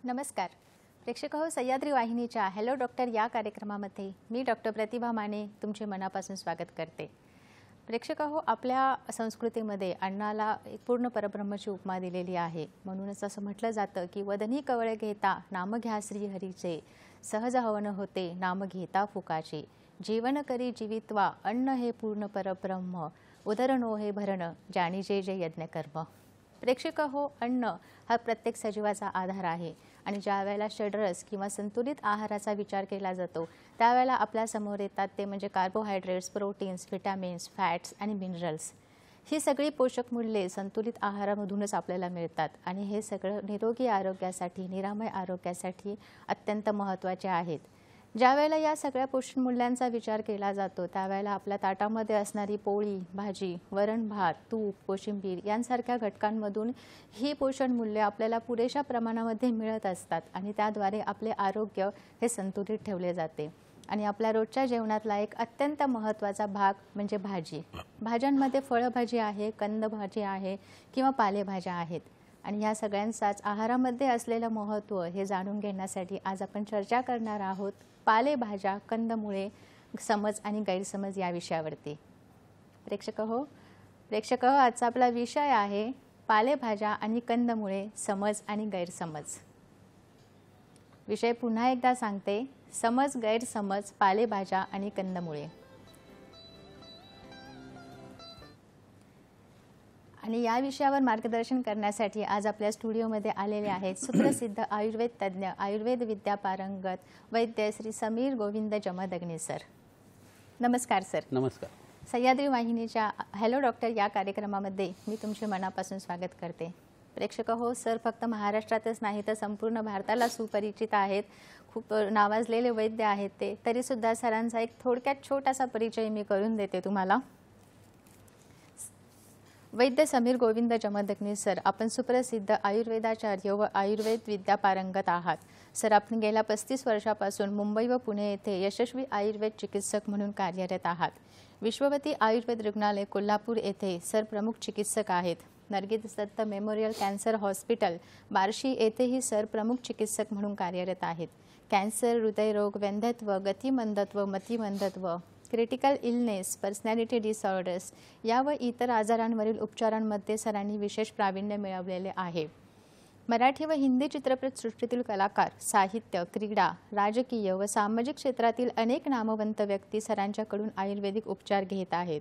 नमस्कार प्रेक्षक हो, सह्याद्री वाहिनीच्या हॅलो डॉक्टर या कार्यक्रमामध्ये मी डॉक्टर प्रतिभा माने तुमचे मनापासून स्वागत करते। प्रेक्षक हो, आपल्या संस्कृतीमध्ये अन्नाला एक पूर्ण परब्रह्मची उपमा दिलेली आहे। म्हणूनच असं म्हटलं जातं की वदनी कवळ घेता नाम घ्या श्री हरीचे, सहज हवन होते नाम घेता फुकाचे, जीवन करी जीवित्वा अन्न हे पूर्ण परब्रह्म, उदरनो हे भरण जाणी जे जे यज्ञ कर्म। प्रेक्षक हो, अन्न हा प्रत्येक सजीवाचा आधार आहे आणि ज्या वेळेला षड्रस किंवा संतुलित आहाराचा विचार केला जातो त्यावेळेला आपल्या समोर येतात ते म्हणजे कार्बोहायड्रेट्स, प्रोटीन्स, विटॅमिन्स, फॅट्स आणि मिनरल्स। ही सगळी पोषक मूल्ये संतुलित आहारामधूनच आपल्याला मिळतात आणि हे सगळं निरोगी आरोग्यासाठी, निरामय आरोग्यासाठी अत्यंत महत्त्वाचे आहेत। ज्यावेळेला या सगळ्या पोषण मूल्यांचा विचार केला जातो त्यावेळेला आपल्या ताटामध्ये असणारी पोळी, भाजी, वरण भात, तूप, कोशिंबीर यांसारख्या घटकांमधून ही पोषण मूल्ये आपल्याला पुरेशा प्रमाणामध्ये मिळत असतात आणि त्याद्वारे आपले आरोग्य हे संतुलित ठेवले जाते। आणि आपल्या रोजच्या जेवणातला एक अत्यंत महत्त्वाचा भाग म्हणजे भाजी। भाज्यांमध्ये फळभाजी आहे, कंदभाजी आहे किंवा पालेभाज्या आहेत आणि या सगळ्यांचाच आहारामध्ये असलेलं महत्त्व हे जाणून घेण्यासाठी आज आपण चर्चा करणार आहोत पालेभाज्या, कंदमुळे, समज आणि गैरसमज या विषयावरती। प्रेक्षक हो, आजचा आपला विषय आहे पालेभाज्या आणि कंदमुळे, समज आणि गैरसमज। विषय पुन्हा एकदा सांगते, समज गैरसमज, पालेभाज्या आणि कंदमुळे। आणि या विषयावर मार्गदर्शन करण्यासाठी आज आपल्या स्टुडिओमध्ये आलेले आहेत सुप्रसिद्ध आयुर्वेद तज्ञ, आयुर्वेद विद्या पारंगत वैद्य श्री समीर गोविंद जमदग्नी सर। नमस्कार सर। नमस्कार। सह्याद्री वाहिनीच्या हॅलो डॉक्टर या कार्यक्रमामध्ये मी तुमचे मनापासून स्वागत करते। प्रेक्षक हो, सर फक्त महाराष्ट्रातच नाही तर संपूर्ण भारताला सुपरिचित आहेत, खूप नावाजलेले वैद्य आहेत ते। तरीसुद्धा सरांचा एक थोडक्यात छोटासा परिचय मी करून देते तुम्हाला। वैद्य समीर गोविंद जमदग्नी सर, आपण सुप्रसिद्ध आयुर्वेदाचार्य व आयुर्वेद विद्या पारंगत आहात। सर, आपण गेल्या 35 वर्षापासून मुंबई व पुणे येथे यशस्वी आयुर्वेद चिकित्सक म्हणून कार्यरत आहात। विश्ववती आयुर्वेद रुग्णालय कोल्हापूर येथे सर प्रमुख चिकित्सक आहेत। Nargis Dutt memorial cancer hospital Barshi येथेही सर प्रमुख चिकित्सक म्हणून कार्यरत आहेत। कॅन्सर, हृदयरोग, वंध्यत्व, गतिमंदत्व, मतिमंदत्व, क्रिटिकल इलनेस, पर्सनॅलिटी डिसऑर्डर्स या व इतर आजारांवरील उपचारांमध्ये सरांनी विशेष प्रावीण्य मिळवलेले आहे। मराठी व हिंदी चित्रपट सृष्टीतील कलाकार, साहित्य, क्रीडा, राजकीय व सामाजिक क्षेत्रातील अनेक नामवंत व्यक्ती सरांच्याकडून आयुर्वेदिक उपचार घेत आहेत।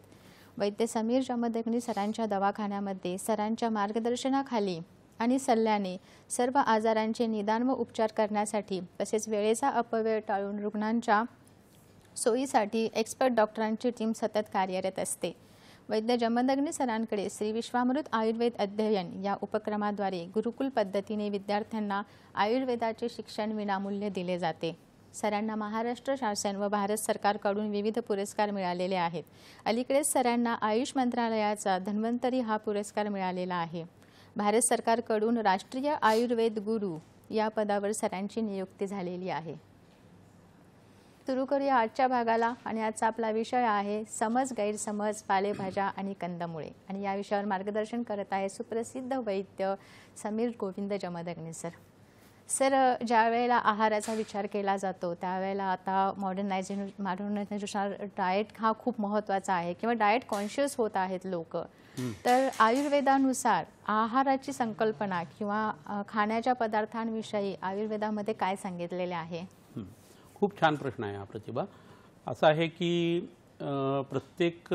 वैद्य समीर जमदग्नी सरांच्या दवाखान्यामध्ये सरांच्या मार्गदर्शनाखाली आणि सल्ल्याने सर्व आजारांचे निदान व उपचार करण्यासाठी तसेच वेळेचा अपव्यय टाळून रुग्णांच्या सोयीसाठी एक्सपर्ट डॉक्टरांची टीम सतत कार्यरत असते। वैद्य जमदग्नी सरांकडे श्री विश्वामृत आयुर्वेद अध्ययन या उपक्रमाद्वारे गुरुकुल पद्धतीने विद्यार्थ्यांना आयुर्वेदाचे शिक्षण विनामूल्य दिले जाते। सरांना महाराष्ट्र शासन व भारत सरकारकडून विविध पुरस्कार मिळालेले आहेत। अलीकडेच सरांना आयुष मंत्रालयाचा धन्वंतरी हा पुरस्कार मिळालेला आहे। भारत सरकारकडून राष्ट्रीय आयुर्वेद गुरु या पदावर सरांची नियुक्ती झालेली आहे। सुरू करूया आजच्या भागाला आणि आजचा आपला विषय आहे समज गैरसमज, पालेभाज्या आणि कंदमुळे। आणि या विषयावर मार्गदर्शन करत आहे सुप्रसिद्ध वैद्य समीर गोविंद जमदग्नी सर। सर, ज्या वेळेला आहाराचा विचार केला जातो त्यावेळेला आता मॉडर्नायझेशन डाएट हा खूप महत्त्वाचा आहे किंवा डाएट कॉन्शियस होत आहेत लोक। तर आयुर्वेदानुसार आहाराची संकल्पना किंवा खाण्याच्या पदार्थांविषयी आयुर्वेदामध्ये काय सांगितलेले आहे? खूप छान प्रश्न आहे हा प्रतिभा। असं आहे की प्रत्येक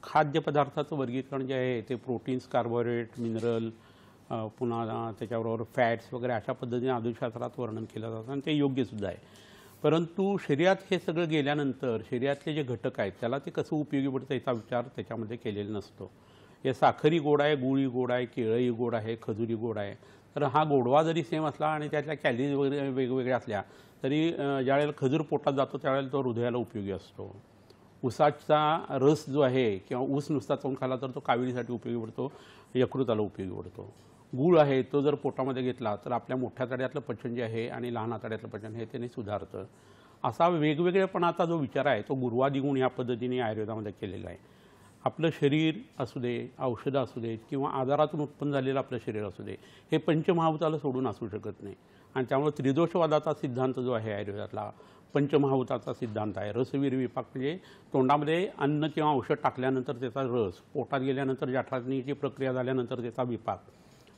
खाद्यपदार्थाचं वर्गीकरण जे आहे ते प्रोटीन्स, कार्बोहायड्रेट, मिनरल, पुन्हा त्याच्याबरोबर फॅट्स वगैरे अशा पद्धतीने आधुनिक वर्णन केलं जातं आणि ते योग्यसुद्धा आहे। परंतु शरीरात हे सगळं गेल्यानंतर शरीरातले जे घटक आहेत त्याला ते कसं उपयोगी पडतं याचा विचार त्याच्यामध्ये केलेला नसतो। हे साखरी गोड आहे, गुळी गोड आहे, केळई गोड आहे, खजुरी गोड आहे। तर हा गोडवा जरी सेम असला आणि त्यातल्या कॅलरीज वगैरे वेगवेगळ्या असल्या तरी ज्यावेळेला खजूर पोटात जातो त्यावेळेला तो हृदयाला उपयोगी असतो। ऊसाचा रस जो आहे किंवा ऊस नुसता चावून खाला तर तो काविळीसाठी उपयोगी पडतो, यकृताला उपयोगी पडतो. गूळ आहे तो जर पोटामध्ये घेतला तर आपल्या मोठ्या आतड्यातलं पचन जे आहे आणि लहान आतड्यातलं पचन हे त्याने सुधारतं. असा वेगवेगळेपणाचा जो विचार आहे तो गुरुवादी गुण या पद्धतीने आयुर्वेदामध्ये केलेला आहे. आपलं शरीर असू दे, औषधं असू देत किंवा आजारातून उत्पन्न झालेलं आपलं शरीर असू दे, हे पंचमहाभूताला सोडून असू शकत नाही. आणि त्यामुळे त्रिदोषवादाचा सिद्धांत जो आहे आयुर्वेदातला पंचमहाभूताचा सिद्धांत आहे. रसवीर विपाक म्हणजे तोंडामध्ये अन्न किंवा औषध टाकल्यानंतर त्याचा रस, पोटात गेल्यानंतर जठराग्नीची प्रक्रिया झाल्यानंतर त्याचा विपाक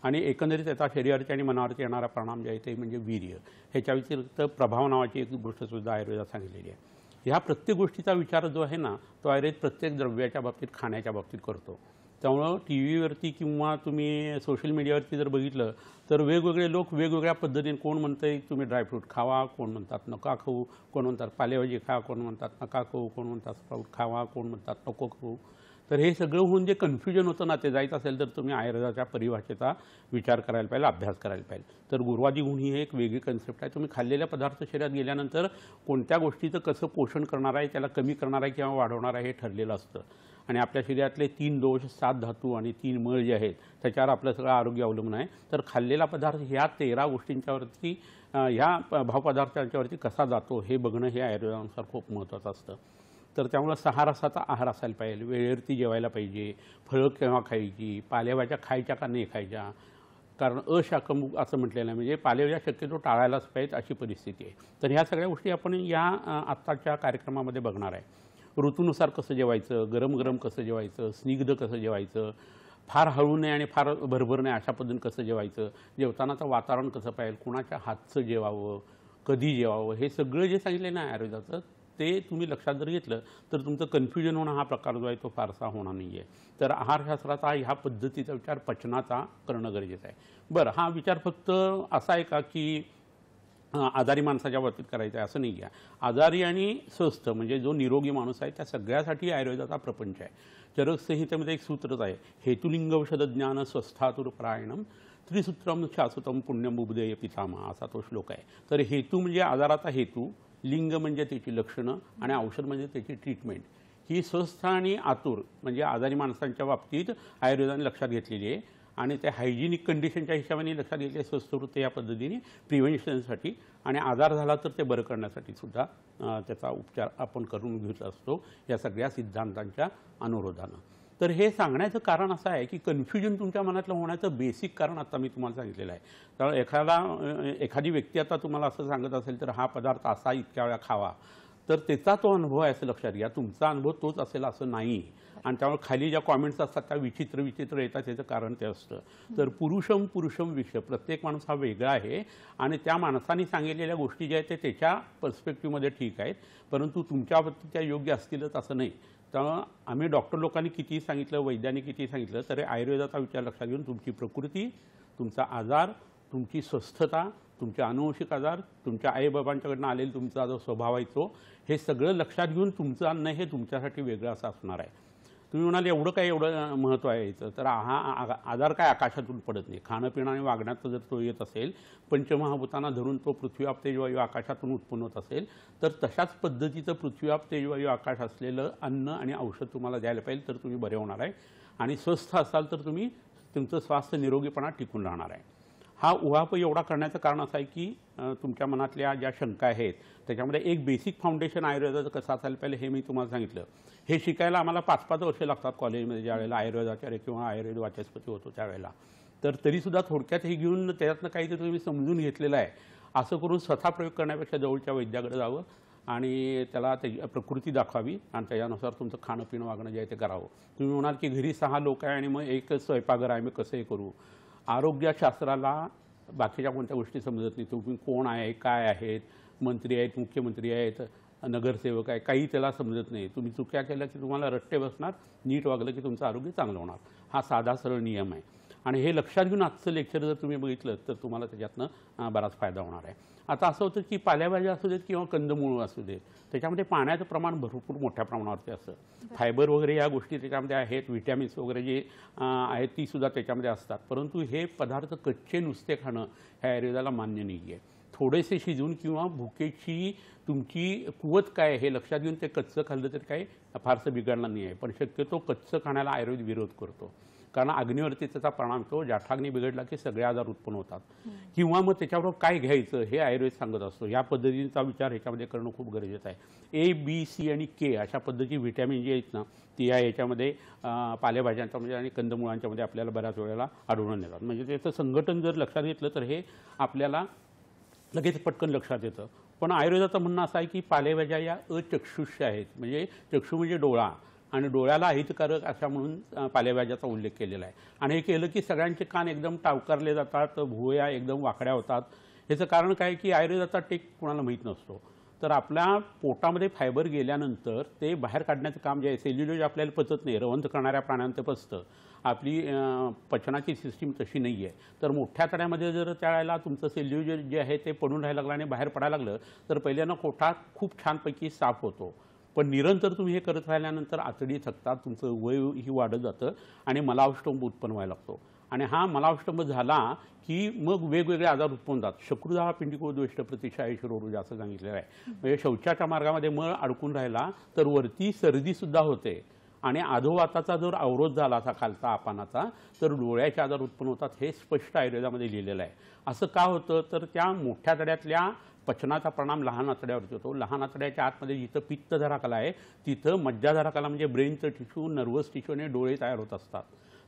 आणि एकंदरीत त्याचा शरीरावरती आणि मनावरती येणारा परिणाम जे आहे ते म्हणजे वीर्य. ह्याच्या व्यतिरिक्त प्रभाव नावाची एक गोष्टसुद्धा आयुर्वेदात सांगितलेली आहे. ह्या प्रत्येक गोष्टीचा विचार जो आहे ना तो आयुर्वेद प्रत्येक द्रव्याच्या बाबतीत, खाण्याच्या बाबतीत करतो. त्यामुळं टी व्हीवरती किंवा तुम्ही सोशल मीडियावरती जर बघितलं तर वेगवेगळे लोक वेगवेगळ्या पद्धतीने, कोण म्हणतंय तुम्ही ड्रायफ्रूट खावा, कोण म्हणतात नका खाऊ, कोण म्हणतात पालेभाजी खा, कोण म्हणतात नका खाऊ, कोण म्हणतात स्प्राऊट खावा, कोण म्हणतात नको खाऊ. तर हे सगळं होऊन जे कन्फ्युजन होतं ना ते जायचं असेल तर तुम्ही आयुर्वेदाच्या परिभाषेचा विचार करायला पाहिजे, अभ्यास करायला पाहिजे. तर गुरुवादी गुण ही एक वेगळी कन्सेप्ट आहे. तुम्ही खाल्लेल्या पदार्थ शरीरात गेल्यानंतर कोणत्या गोष्टीचं कसं पोषण करणार आहे, त्याला कमी करणार आहे किंवा वाढवणार आहे हे ठरलेलं असतं. आणि आपल्या शरीरातले 3 दोष, 7 धातू आणि 3 मळ जे आहेत त्याच्यावर आपलं सगळं आरोग्य अवलंबून आहे. तर खाल्लेला पदार्थ ह्या 13 गोष्टींच्यावरती, ह्या भावपदार्थांच्यावरती कसा जातो हे बघणं हे आयुर्वेदानुसार खूप महत्त्वाचं असतं. तर त्यामुळं 6 रसाचा आहार असायला पाहिजे, वेळेवरती जेवायला पाहिजे, फळं केव्हा खायची, पालेभाज्या खायच्या का नाही खायच्या, कारण अशाकमुक असं म्हटलेलं आहे, म्हणजे पालेभाज्या शक्यतो टाळायलाच पाहिजेत अशी परिस्थिती आहे. तर ह्या सगळ्या गोष्टी आपण या आत्ताच्या कार्यक्रमामध्ये बघणार आहे. ऋतूनुसार कसं जेवायचं, गरम गरम कसं जेवायचं, स्निग्ध कसं जेवायचं, फार हळू नाही आणि फार भरभर नाही अशा पद्धतीने कसं जेवायचं, जेवतानाचं वातावरण कसं पाहिजे, कुणाच्या हातचं जेवावं, कधी जेवावं, हे सगळं जे सांगितलं ना आयुर्वेदाचं ते तुम्ही लक्षात जर घेतलं तर तुमचं कन्फ्युजन होणं हा प्रकार जो आहे तो फारसा होणार नाही आहे. तर आहारशास्त्राचा ह्या पद्धतीचा विचार पचनाचा करणं गरजेचं आहे. बरं, हा विचार फक्त असा आहे का की आजारी माणसाच्या बाबतीत करायचं आहे असं नाही आहे. आजारी आणि स्वस्थ म्हणजे जो निरोगी माणूस आहे त्या सगळ्यासाठी आयुर्वेदाचा प्रपंच आहे. चरक संहितेमध्ये एक सूत्रच आहे, हेतुलिंग औषध ज्ञान स्वस्थातुरपरायणम त्रिसूत्रम शाश्वतम पुण्यम बुबदेय पितामह असा तो श्लोक आहे. तर हेतू म्हणजे आजाराचा हेतू, लिंग म्हणजे त्याची लक्षणं आणि औषध म्हणजे त्याची ट्रीटमेंट. ही स्वस्थ आणि आतुर म्हणजे आजारी माणसांच्या बाबतीत आयुर्वेदाने लक्षात घेतलेली आहे आणि त्या हायजिनिक कंडिशनच्या हिशोबाने लक्षात घेतले स्वस्थ वृत्ती या पद्धतीने प्रिव्हेन्शनसाठी आणि आजार झाला तर ते बरं करण्यासाठी सुद्धा त्याचा उपचार आपण करून घेत असतो या सगळ्या सिद्धांतांच्या अनुरोधानं. तर हे सांगण्याचं कारण असं आहे की कन्फ्युजन तुमच्या मनातलं होण्याचं बेसिक कारण आता मी तुम्हाला सांगितलेलं आहे. तर एखादी व्यक्ती आता तुम्हाला असं सांगत असेल तर हा पदार्थ असा इतक्या वेळा खावा, तर त्याचा तो अनुभव आहे असं लक्षात घ्या. तुमचा अनुभव तोच असेल असं नाही. आणि त्यामुळे खाली ज्या कॉमेंट्स असतात त्या विचित्र विचित्र येतात त्याचं कारण ते असतं. तर पुरुषम विषय, प्रत्येक माणूस हा वेगळा आहे आणि त्या माणसाने सांगितलेल्या गोष्टी ज्या आहेत ते त्याच्या पर्स्पेक्टिव्हमध्ये ठीक आहेत, परंतु तुमच्या बाबतीत त्या योग्य असतीलच असं नाही. त्यामुळं आम्ही डॉक्टर लोकांनी कितीही सांगितलं, वैद्यांनी कितीही सांगितलं तरी आयुर्वेदाचा विचार लक्षात घेऊन तुमची प्रकृती, तुमचा आजार, तुमची स्वस्थता, तुमचे अनुवंशिक आजार, तुमच्या आईबाबांच्याकडनं आलेला तुमचा जो स्वभाव आहे तो, हे सगळं लक्षात घेऊन तुमचं अन्न हे तुमच्यासाठी वेगळं असं असणार आहे. तुम्ही म्हणाले एवढं महत्त्व आहे याचं, तर हा आजार काय आकाशातून पडत नाही. खाणं पिणं आणि वागण्यात जर तो येत असेल, पंचमहाभूतांना धरून तो पृथ्वीआप तेजवायू आकाशातून उत्पन्न होत असेल, तर तशाच पद्धतीचं पृथ्वीआप तेजवायू आकाश असलेलं अन्न आणि औषध तुम्हाला द्यायला पाहिजे, तर तुम्ही बरे होणार आहे. आणि स्वस्थ असाल तर तुम्ही तुमचं स्वास्थ्य निरोगीपणा टिकून राहणार आहे. हा उहापोह एवढा करण्याचं कारण असं आहे की तुमच्या मनातल्या ज्या शंका आहेत त्याच्यामध्ये एक बेसिक फाउंडेशन आयुर्वेदाचं कसं असायला पाहिजे हे मी तुम्हाला सांगितलं. हे शिकायला आम्हाला 5-5 वर्षे लागतात कॉलेजमध्ये, ज्यावेळेला आयुर्वेदाचार्य किंवा आयुर्वेद वाचस्पती होतो त्यावेळेला. तर तरीसुद्धा थोडक्यात हे घेऊन त्याच्यातनं काहीतरी तुम्ही समजून घेतलेलं आहे असं करून स्वतः प्रयोग करण्यापेक्षा जवळच्या वैद्याकडे जावं आणि त्याला त्याची प्रकृती दाखवावी आणि त्याच्यानुसार तुमचं खाणं पिणं वागणं जे आहे ते करावं. तुम्ही म्हणाल की घरी 6 लोक आहे आणि मग एकच स्वयंपाकघर आहे, मी कसं हे करू. आरोग्यशास्त्राला बाकीच्या कोणत्या गोष्टी समजत नाही. तुम्ही कोण आहे, काय आहेत, मंत्री आहेत, मुख्यमंत्री आहेत, नगरसेवक आहे, काही त्याला समजत नाही. तुम्ही चुक्या केल्या की तुम्हाला रट्टे बसणार, नीट वागलं की तुमचं आरोग्य चांगलं होणार. हा साधा सरळ नियम आहे आणि हे लक्षात घेऊन आजचं लेक्चर जर तुम्ही बघितलं तर तुम्हाला त्याच्यातनं बराच फायदा होणार आहे. आता असं होतं की पालेभाज्या असू देत किंवा कंदमुळं असू देत, त्याच्यामध्ये पाण्याचं प्रमाण भरपूर मोठ्या प्रमाणावरती असतं. फायबर वगैरे या गोष्टी त्याच्यामध्ये आहेत, व्हिटॅमिन्स वगैरे जे आहेत तीसुद्धा त्याच्यामध्ये असतात. परंतु हे पदार्थ कच्चे नुसते खाणं ह्या आयुर्वेदाला मान्य नाही आहे. थोडेसे शिजून किंवा भुकेची तुमची कुवत काय हे लक्षात घेऊन ते कच्चं खाल्लं तर काही फारसं बिघडणार नाही आहे. पण शक्यतो कच्चं खाण्याला आयुर्वेद विरोध करतो, कारण अग्नीवरती त्याचा परिणाम होतो. जाठाग्नी बिघडला की सगळे आजार उत्पन्न होतात. किंवा मग त्याच्याबरोबर काय घ्यायचं हे आयुर्वेद सांगत असतो. या पद्धतीचा विचार ह्याच्यामध्ये करणं खूप गरजेचं आहे. ए, बी, सी आणि के अशा पद्धती व्हिटॅमिन जे आहेत ना, ती याच्यामध्ये पालेभाज्यांच्यामध्ये आणि कंदमुळांच्यामध्ये आपल्याला बऱ्याच वेळेला आढळून येतात. म्हणजे त्याचं संघटन जर लक्षात घेतलं तर हे आपल्याला लगेच पटकन लक्षात येतं. पण आयुर्वेदाचं म्हणणं असं आहे की पालेभाज्या या अचक्षुष्य आहेत. म्हणजे चक्षु म्हणजे डोळा, आणि डोळ्याला अहितकारक अशा म्हणून पालेभाज्याचा उल्लेख केलेला आहे. आणि हे केलं की सगळ्यांचे कान एकदम टावकारले जातात, भुवया एकदम वाकड्या होतात. ह्याचं कारण काय की आयुर्वेदाचा टेक कोणाला माहीत नसतो. तर आपल्या पोटामध्ये फायबर गेल्यानंतर ते बाहेर काढण्याचं काम जे आहे, सेल्युलोज आपल्याला पचत नाही, रवंथ करणाऱ्या प्राण्यांना ते पचतं. आपली पचनाची सिस्टीम तशी नाही आहे. तर मोठ्या तड्यामध्ये जर त्यावेळेला तुमचं सेल्युलोज जे आहे ते पडून राहायला लागलं आणि बाहेर पडायला लागलं तर पहिल्यांदा कोठा खूप छानपैकी साफ होतो. पण निरंतर तुम्ही हे करत राहिल्यानंतर आतडी थकतात, तुमचं वय ही वाढत जातं आणि मलावष्टंभ उत्पन्न व्हायला लागतो. आणि हा मलावष्टंभ झाला की मग वेगवेगळे आजार उत्पन्न होतात. शकृदा पिंडिकोद्वेष्ट प्रतिशाय शिरोरुज असं सांगितलेलं आहे. म्हणजे शौचाच्या मार्गामध्ये मळ अडकून राहिला तर वरती सर्दीसुद्धा होते, आणि अधोवाताचा जर अवरोध झाला असा खालचा आपानाचा तर डोळ्याचे आजार उत्पन्न होतात. हे स्पष्ट आयुर्वेदामध्ये लिहिलेलं आहे. असं का होतं तर त्या मोठ्या तड्यातल्या पचनाचा परिणाम लहान आतड्यावरती होतो. लहान आतड्याच्या आतमध्ये जिथं पित्तधराकला आहे तिथं मज्जाधराकला म्हणजे ब्रेनचं टिश्यू, नर्वस टिश्यू आणि डोळे तयार होत असतात.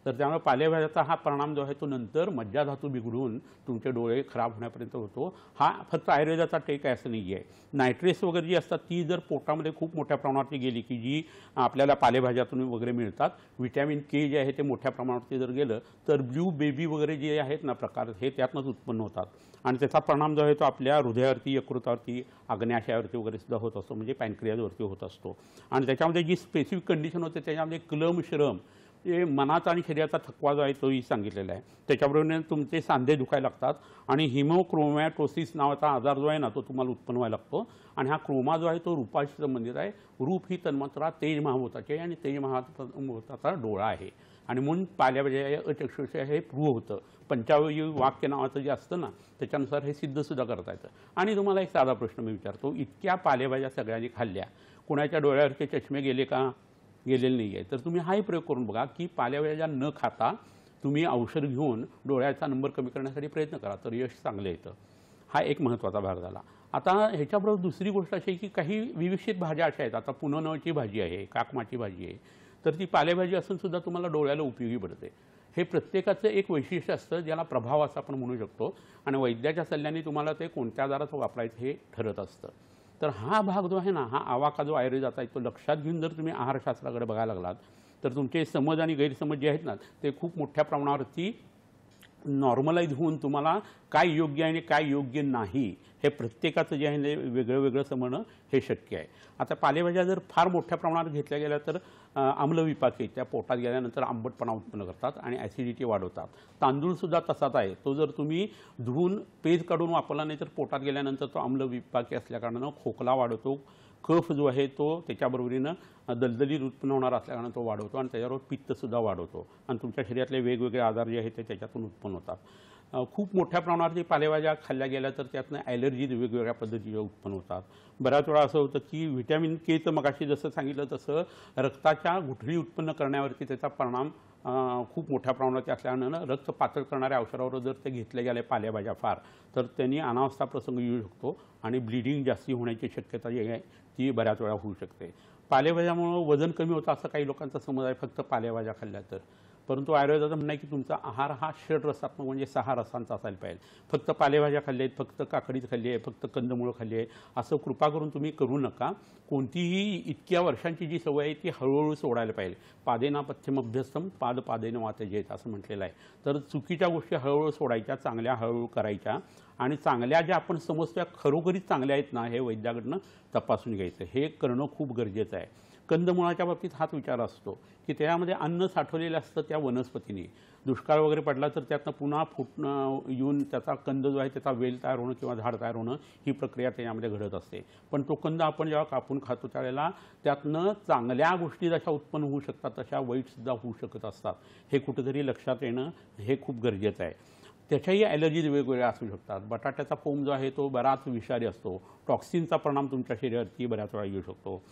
तर त्यामुळे पालेभाज्याचा हा परिणाम जो आहे तो नंतर मज्जाधातू बिघडून तुमचे डोळे खराब होण्यापर्यंत होतो. हा फक्त आयुर्वेदाचा टेक आहे असं नाही आहे. नायट्रेट्स वगैरे जी असतात ती जर पोटामध्ये खूप मोठ्या प्रमाणावरती गेली की जी आपल्याला पालेभाज्यातून वगैरे मिळतात, व्हिटॅमिन के जे आहे ते मोठ्या प्रमाणावरती जर गेलं तर ब्ल्यू बेबी वगैरे जे आहेत ना प्रकार हे त्यातनंच उत्पन्न होतात. आणि त्याचा परिणाम जो आहे तो आपल्या हृदयावरती, यकृतावरती, आग्न्याशयावरती वगैरे सुद्धा होत असतो, म्हणजे पॅनक्रियाजवरती होत असतो. आणि त्याच्यामध्ये जी स्पेसिफिक कंडिशन होते त्याच्यामध्ये क्लम, श्रम, हे मनाचा आणि शरीराचा थकवा जो आहे तोही सांगितलेला आहे. त्याच्याबरोबर तुमचे सांधे दुखायला लागतात आणि हिमोक्रोमॅटोसिस नावाचा आजार जो आहे ना तो तुम्हाला उत्पन्न व्हायला लागतो. आणि हा क्रोमा जो आहे तो रूपाशी संबंधित आहे. रूप ही तन्मात्रा तेज महाभूताची आहे आणि तेज महाभूताचा डोळा आहे. आणि म्हणून पालेभाज्या अचक्षुष्य हे प्रूव्ह होतं. पंचावयवी वाक्य नावाचं जे असतं ना त्याच्यानुसार हे सिद्धसुद्धा करता येतं. आणि तुम्हाला एक साधा प्रश्न मी विचारतो, इतक्या पालेभाज्या सगळ्यांनी खाल्ल्या, कोणाच्या डोळ्यावरचे चष्मे गेले का? गेलेले नाही आहे. तर तुम्ही हाही प्रयोग करून बघा की पालेभाज्या न खाता तुम्ही औषध घेऊन डोळ्याचा नंबर कमी करण्यासाठी प्रयत्न करा, तर यश चांगलं येतं. हा एक महत्त्वाचा भाग झाला. आता ह्याच्याबरोबर दुसरी गोष्ट अशी आहे की काही विविक्षित भाज्या अशा आहेत. आता पुनर्नवाची भाजी आहे, काकमाची भाजी आहे, तर ती पालेभाजी असून सुद्धा तुम्हाला डोळ्याला उपयोगी पडते. हे प्रत्येकाचं एक वैशिष्ट्य असतं ज्याला प्रभाव असं आपण म्हणू शकतो. आणि वैद्याच्या सल्ल्याने तुम्हाला ते कोणत्या आजाराचं वापरायचं हे ठरत असतं. तर हा भाग जो आहे ना, हा आवाका जो आयुर्वेदाचा आहे तो लक्षात घेऊन जर तुम्ही आहारशास्त्राकडे बघायला लागलात तर तुमचे समज आणि गैरसमज जे आहेत ना ते खूप मोठ्या प्रमाणावरती नॉर्मलाइज होऊन तुम्हाला काय योग्य आहे आणि काय योग्य नाही हे प्रत्येकाचं जे आहे वेगळं वेगळं समजणं हे शक्य आहे. आता पालेभाज्या जर फार मोठ्या प्रमाणात घेतल्या गेल्या तर आम्लविपाके त्या पोटात गेल्यानंतर आंबटपणा उत्पन्न करतात आणि ॲसिडिटी वाढवतात. तांदूळसुद्धा तसाच आहे. तो जर तुम्ही धुवून पेज काढून वापरला नाही तर पोटात गेल्यानंतर तो आम्लविपाके असल्याकारणानं खोकला वाढवतो. कफ जो आहे तो त्याच्याबरोबरीनं दलदलीत उत्पन्न होणार असल्याकारणानं तो वाढवतो आणि त्याच्याबरोबर पित्तसुद्धा वाढवतो आणि तुमच्या शरीरातले वेगवेगळे आजार जे आहेत ते त्याच्यातून उत्पन्न होतात. खूप मोठ्या प्रमाणावरती पालेभाज्या खाल्ल्या गेल्या तर त्यातनं ॲलर्जीज वेगवेगळ्या पद्धतीच्या उत्पन्न होतात. बऱ्याच वेळा असं होतं की व्हिटॅमिन केचं मगाशी जसं सांगितलं तसं रक्ताच्या गुठळी उत्पन्न करण्यावरती त्याचा परिणाम खूप मोठ्या प्रमाणात असल्यानं रक्त पातळ करणाऱ्या औषधावर जर ते घेतले गेले पालेभाज्या फार तर त्यांनी अनावस्था प्रसंग येऊ शकतो आणि ब्लिडिंग जास्ती होण्याची शक्यता जी आहे ती बऱ्याच वेळा होऊ शकते. पालेभाज्यामुळं वजन कमी होतं असं काही लोकांचा समज आहे फक्त पालेभाज्या खाल्ल्या तर. परंतु आयुर्वेदाचं म्हणणं आहे की तुमचा आहार हा षड्रसात्मक म्हणजे 6 रसांचा असायला पाहिजे. फक्त पालेभाज्या खाल्ल्या आहेत, फक्त काकडीच खाल्ली आहे, फक्त कंदमुळं खाल्ली आहे असं कृपा करून तुम्ही करू नका. कोणतीही इतक्या वर्षांची जी सवय आहे ती हळूहळू सोडायला पाहिजे. पादेना पथ्यमभ्यस्तम पादेन वातजेत असं म्हटलेलं आहे. तर चुकीच्या गोष्टी हळूहळू सोडायच्या, चांगल्या हळूहळू करायच्या आणि चांगल्या ज्या आपण समजतो खरोखरीच चांगल्या आहेत ना हे वैद्याकडनं तपासून घ्यायचं. हे करणं खूप गरजेचं आहे. कंदमुळाच्या बाबतीत हाच विचार असतो की त्यामध्ये अन्न साठवलेलं असतं त्या वनस्पतीने. दुष्काळ वगैरे पडला तर त्यातनं पुन्हा फुटणं येऊन त्याचा कंद जो आहे त्याचा वेल तयार होणं किंवा झाड तयार होणं ही प्रक्रिया त्याच्यामध्ये घडत असते. पण तो कंद आपण जेव्हा कापून खातो त्यावेळेला त्यातनं चांगल्या गोष्टी जशा उत्पन्न होऊ शकतात तशा वाईटसुद्धा होऊ शकत असतात. हे कुठेतरी लक्षात येणं हे खूप गरजेचं आहे. त्याच्याही ॲलर्जीज वेगवेगळ्या असू शकतात. बटाट्याचा फोम जो आहे तो बराच विषारी असतो. टॉक्सिनचा परिणाम तुमच्या शरीरावरती बऱ्याच वेळा येऊ शकतो.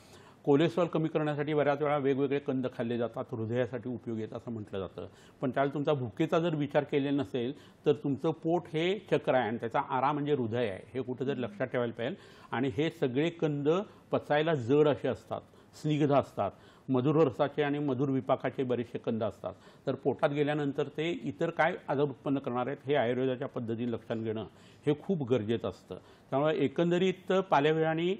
कोलेस्ट्रॉल कमी करण्यासाठी बऱ्याच वेळा वेगवेगळे कंद खाल्ले जातात, हृदयासाठी उपयोगी आहेत असं म्हटलं जातं. पण त्यावेळेला तुमचा भुकेचा जर विचार केलेला नसेल तर तुमचं पोट हे चक्र आहे आणि त्याचा आरा म्हणजे हृदय आहे, हे कुठेतरी लक्षात ठेवायला पाहिजे. आणि हे सगळे कंद पचायला जड असे असतात, स्निग्ध असतात, मधुर रसाचे आणि मधुर विपाकाचे बरेचसे कंद असतात. तर पोटात गेल्यानंतर ते इतर काय आजार उत्पन्न करणार आहेत हे आयुर्वेदाच्या पद्धतीने लक्षात घेणं हे खूप गरजेचं असतं. त्यामुळे एकंदरीत पालेभाज्या आणि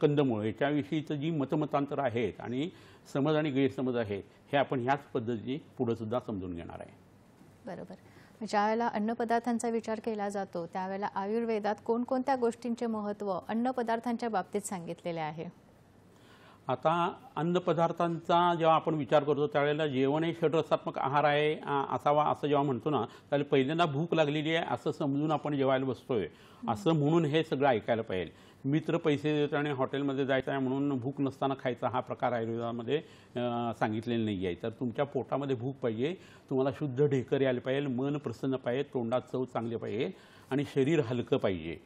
कंदमुळं याच्याविषयीचं जी मतमतांतर आहेत आणि समज आणि गैरसमज आहेत हे आपण ह्याच पद्धतीने पुढे सुद्धा समजून घेणार आहे. बरोबर. ज्यावेळेला अन्नपदार्थांचा विचार केला जातो त्यावेळेला आयुर्वेदात कोणकोणत्या गोष्टींचे महत्त्व अन्नपदार्थांच्या बाबतीत सांगितलेले आहे? आता अन्नपदार्थांचा जेव्हा आपण विचार करतो त्यावेळेला जेवण हे षड्रसात्मक आहार आहे असावा असं जेव्हा म्हणतो ना त्यावेळेला पहिल्यांदा भूक लागलेली आहे असं समजून आपण जेवायला बसतोय असं म्हणून हे सगळं ऐकायला पाहिजे. मित्र पैसे देतो आणि हॉटेलमध्ये जायचं आहे म्हणून भूक नसताना खायचा हा प्रकार आयुर्वेदामध्ये सांगितलेला नाही आहे. तर तुमच्या पोटामध्ये भूक पाहिजे, तुम्हाला शुद्ध ढेकर यायला पाहिजे, मन प्रसन्न पाहिजे, तोंडात चव चांगले पाहिजे आणि शरीर हलकं पाहिजे.